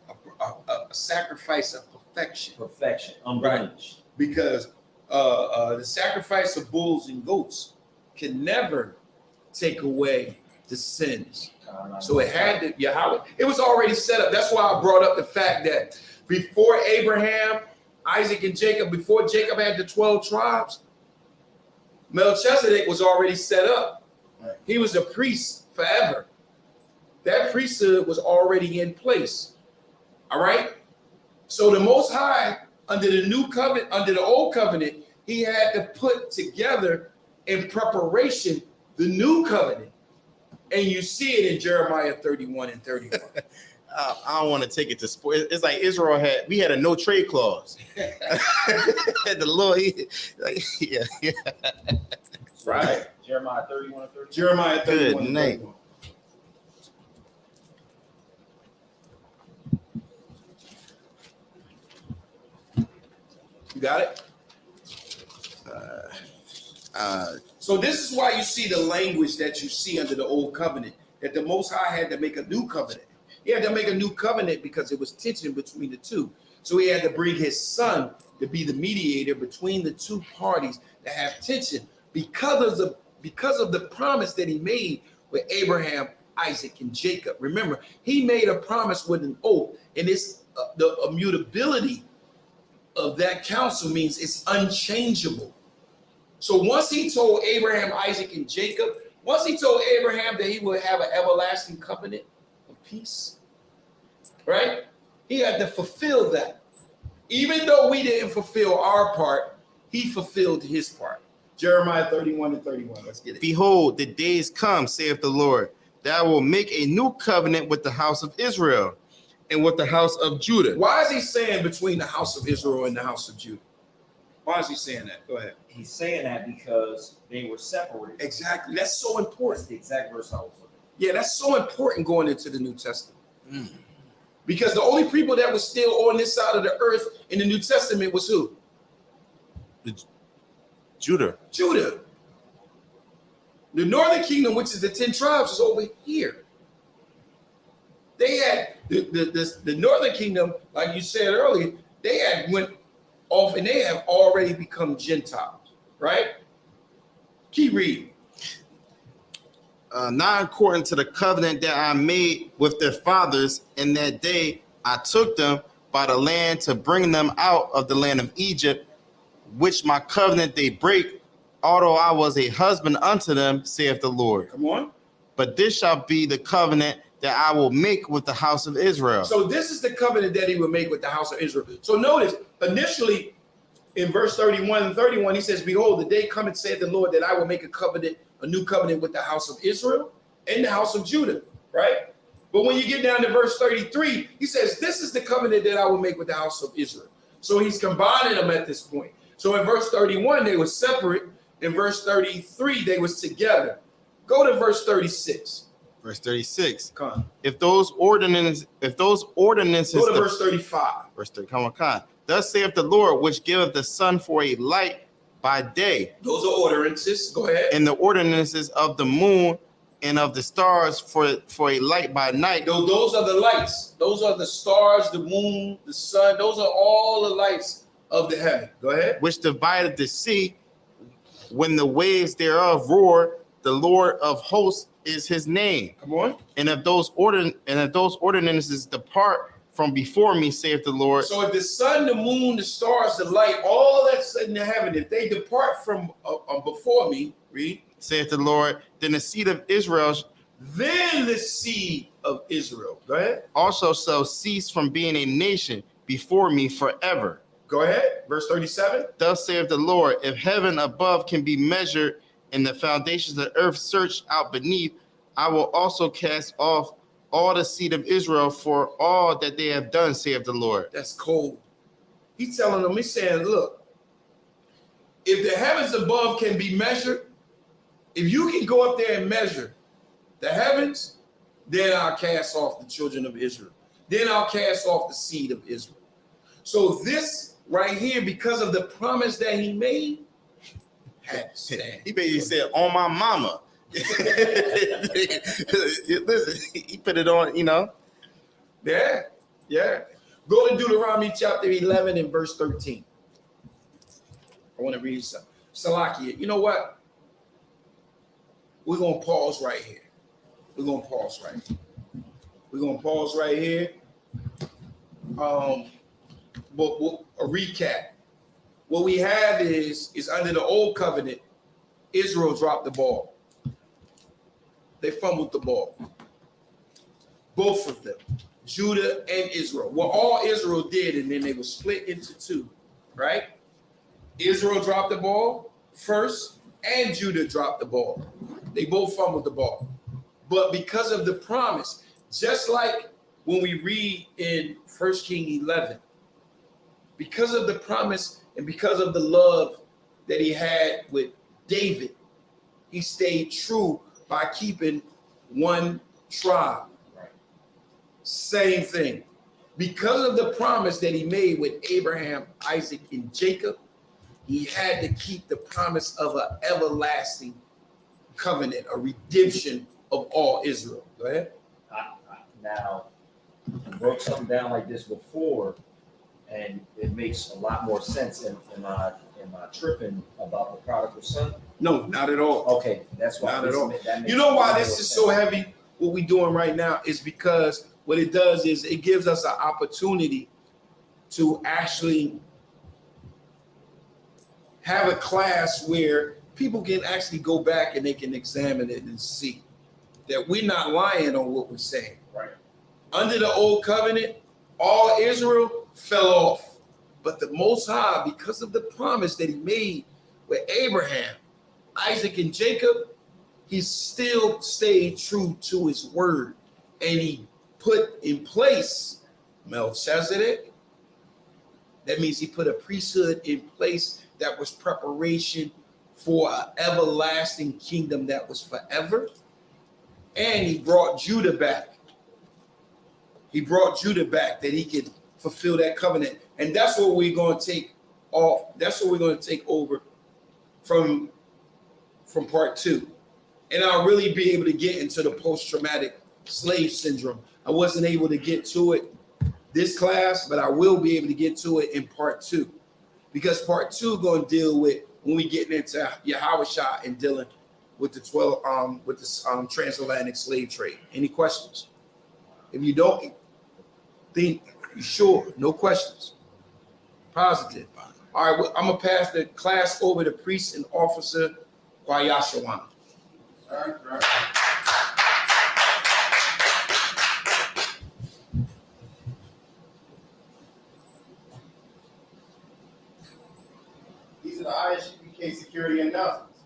A sacrifice of perfection. Perfection, unblemished. Because the sacrifice of bulls and goats can never take away the sins. So it had to, Yahweh. It was already set up. That's why I brought up the fact that before Abraham, Isaac, and Jacob, before Jacob had the 12 tribes, Melchizedek was already set up. He was a priest forever. That priesthood was already in place. All right. So the Most High, under the new covenant, under the old covenant, he had to put together in preparation the new covenant. And you see it in Jeremiah 31 and 31. I don't want to take it to sport. It's like Israel we had a no trade clause. The Lord, yeah. Right. Jeremiah 31 and 30. Jeremiah 31 Good and night. 31. You got it? So this is why you see the language that you see under the old covenant, that the Most High had to make a new covenant. He had to make a new covenant because it was tension between the two. So he had to bring his son to be the mediator between the two parties that have tension because of the promise that he made with Abraham, Isaac, and Jacob. Remember, he made a promise with an oath, and it's the immutability of that counsel means it's unchangeable. So once he told Abraham, Isaac, and Jacob, once he told Abraham that he would have an everlasting covenant of peace, right? He had to fulfill that. Even though we didn't fulfill our part, he fulfilled his part. Jeremiah 31 and 31. Let's get it. Behold, the days come, saith the Lord, that I will make a new covenant with the house of Israel and with the house of Judah. Why is he saying between the house of Israel and the house of Judah? Why is he saying that? Go ahead. He's saying that because they were separated. Exactly. That's so That's important. the exact verse I was looking at. Yeah, that's so important going into the New Testament. Because the only people that were still on this side of the earth in the New Testament was who? Judah. Judah. The northern kingdom, which is the 10 tribes, is over here. They had the northern kingdom, like you said earlier, they had went off and they have already become Gentiles, right? Keep reading. Not according to the covenant that I made with their fathers in that day, I took them by the land to bring them out of the land of Egypt, which my covenant they break, although I was a husband unto them, saith the Lord. Come on. But this shall be the covenant that I will make with the house of Israel. So this is the covenant that he would make with the house of Israel. So notice, initially in verse 31 and 31, he says, behold, the day cometh, saith the Lord, that I will make a new covenant with the house of Israel and the house of Judah, right? But when you get down to verse 33, he says, this is the covenant that I will make with the house of Israel. So he's combining them at this point. So in verse 31, they were separate. In verse 33, they was together. Go to verse 36. Verse 36. Come on. If those ordinances, Go to verse 35. verse 30, come on. Thus saith the Lord, which giveth the sun for a light by day, Those are ordinances. Go ahead. and the ordinances of the moon and of the stars for a light by night. Those are the lights. Those are the stars, the moon, the sun. Those are all the lights of the heaven. Go ahead. Which divided the sea when the waves thereof roar. The Lord of hosts is his name. Come on. And if those ordinances depart from before me, saith the Lord. So if the sun, the moon, the stars, the light, all that's in the heaven, if they depart from before me, read. Saith the Lord, then the seed of Israel Then the seed of Israel. Go ahead. also shall cease from being a nation before me forever. Go ahead. Verse 37. Thus saith the Lord, if heaven above can be measured and the foundations of the earth searched out beneath, I will also cast off all the seed of Israel for all that they have done, saith the Lord. That's cold. He's telling them, he's saying, look, if the heavens above can be measured, if you can go up there and measure the heavens, then I'll cast off the children of Israel. Then I'll cast off the seed of Israel. So this right here, because of the promise that he made, had to stand. He basically said, on my mama. Listen, he put it on, Yeah, yeah. Go to Deuteronomy chapter 11 and verse 13. I want to read something. Salakia, you know what? We're going to pause right here. We're going to pause right here. But a recap. What we have is under the old covenant, Israel dropped the ball. They fumbled the ball. Both of them, Judah and Israel. Well, all Israel did, and then they were split into two, right? Israel dropped the ball first, and Judah dropped the ball. They both fumbled the ball. But because of the promise, just like when we read in 1 King 11, because of the promise and because of the love that he had with David, he stayed true by keeping one tribe. Right. Same thing. Because of the promise that he made with Abraham, Isaac, and Jacob, he had to keep the promise of an everlasting covenant, a redemption of all Israel. Go ahead. Now, I broke something down like this before, and it makes a lot more sense. Am I tripping about the prodigal son? No, not at all. Okay, that's why. Not at all. That makes You know why more this is sense. so heavy? What we're doing right now is because what it does is it gives us an opportunity to actually have a class where people can actually go back and they can examine it and see that we're not lying on what we're saying. Right. Under the old covenant, all Israel fell off. But the Most High, because of the promise that he made with Abraham, Isaac, and Jacob, he still stayed true to his word. And he put in place Melchizedek. That means he put a priesthood in place that was preparation for an everlasting kingdom that was forever. And he brought Judah back. He brought Judah back that he could fulfill that covenant. And that's what we're going to take off. That's what we're going to take over from part 2. And I'll really be able to get into the post-traumatic slave syndrome. I wasn't able to get to it this class, but I will be able to get to it in part 2. Because part 2 is going to deal with when we get into Yahushua and dealing with the transatlantic slave trade. Any questions? If you don't think, you sure, no questions. Positive. All right, well, I'm gonna pass the class over to priest and officer Kwayashawan. All right. These are the ISUPK security announcements.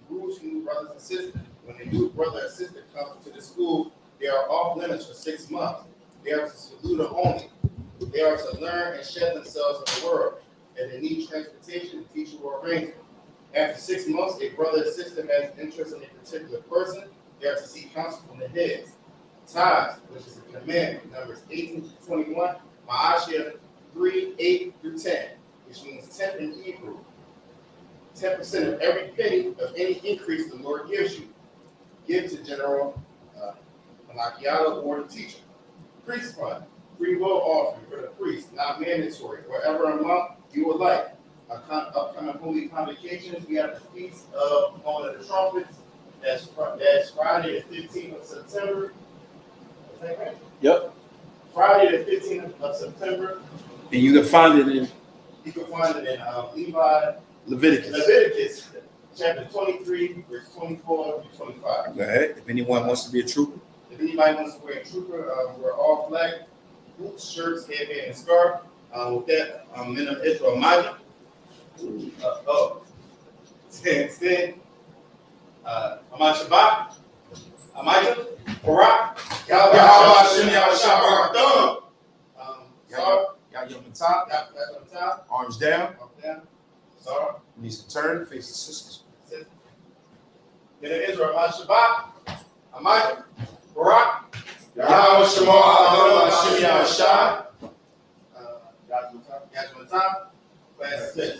Rules for new brothers and sisters. When a new brother or sister comes to the school, they are off limits for 6 months. They are to salute only. They are to learn and shed themselves in the world. And they need transportation, teachable arrangement. After 6 months, a brother or sister has interest in a particular person, they are to seek counsel from the heads. Tithes, which is a commandment, numbers 18 to 21, Ma'ashia 3, 8 through 10, which means 10 in Hebrew. 10% of every penny of any increase the Lord gives you. Give to General Malachiah or the teacher. Priest fund, free will offering for the priest, not mandatory, whatever amount you would like. Upcoming holy convocations, we have the Feast of Blowing of the Trumpets. That's Friday the 15th of September. Is that right? Yep. Friday the 15th of September. And you can find it in Leviticus, chapter 23, verse 24 to 25. Go ahead. If anyone wants to be a trooper. If anybody wants to wear a trooper, we're all black, boots, shirts, headband, and scarf. With that, men of Israel, Maya. Stand. Ahmad Shabbat. Amaya. Barak. Yahweh Shem Yahweh Barak. Y'all on the top. That's on top. Arms down. Up down. Sorry. Knees to turn. Face the sisters. Men of Israel, Ahmad Shabbat. Amaya. Barak. Yahweh Shema Adonai Hashem Yahweh Shai. Guys on top. Class 6.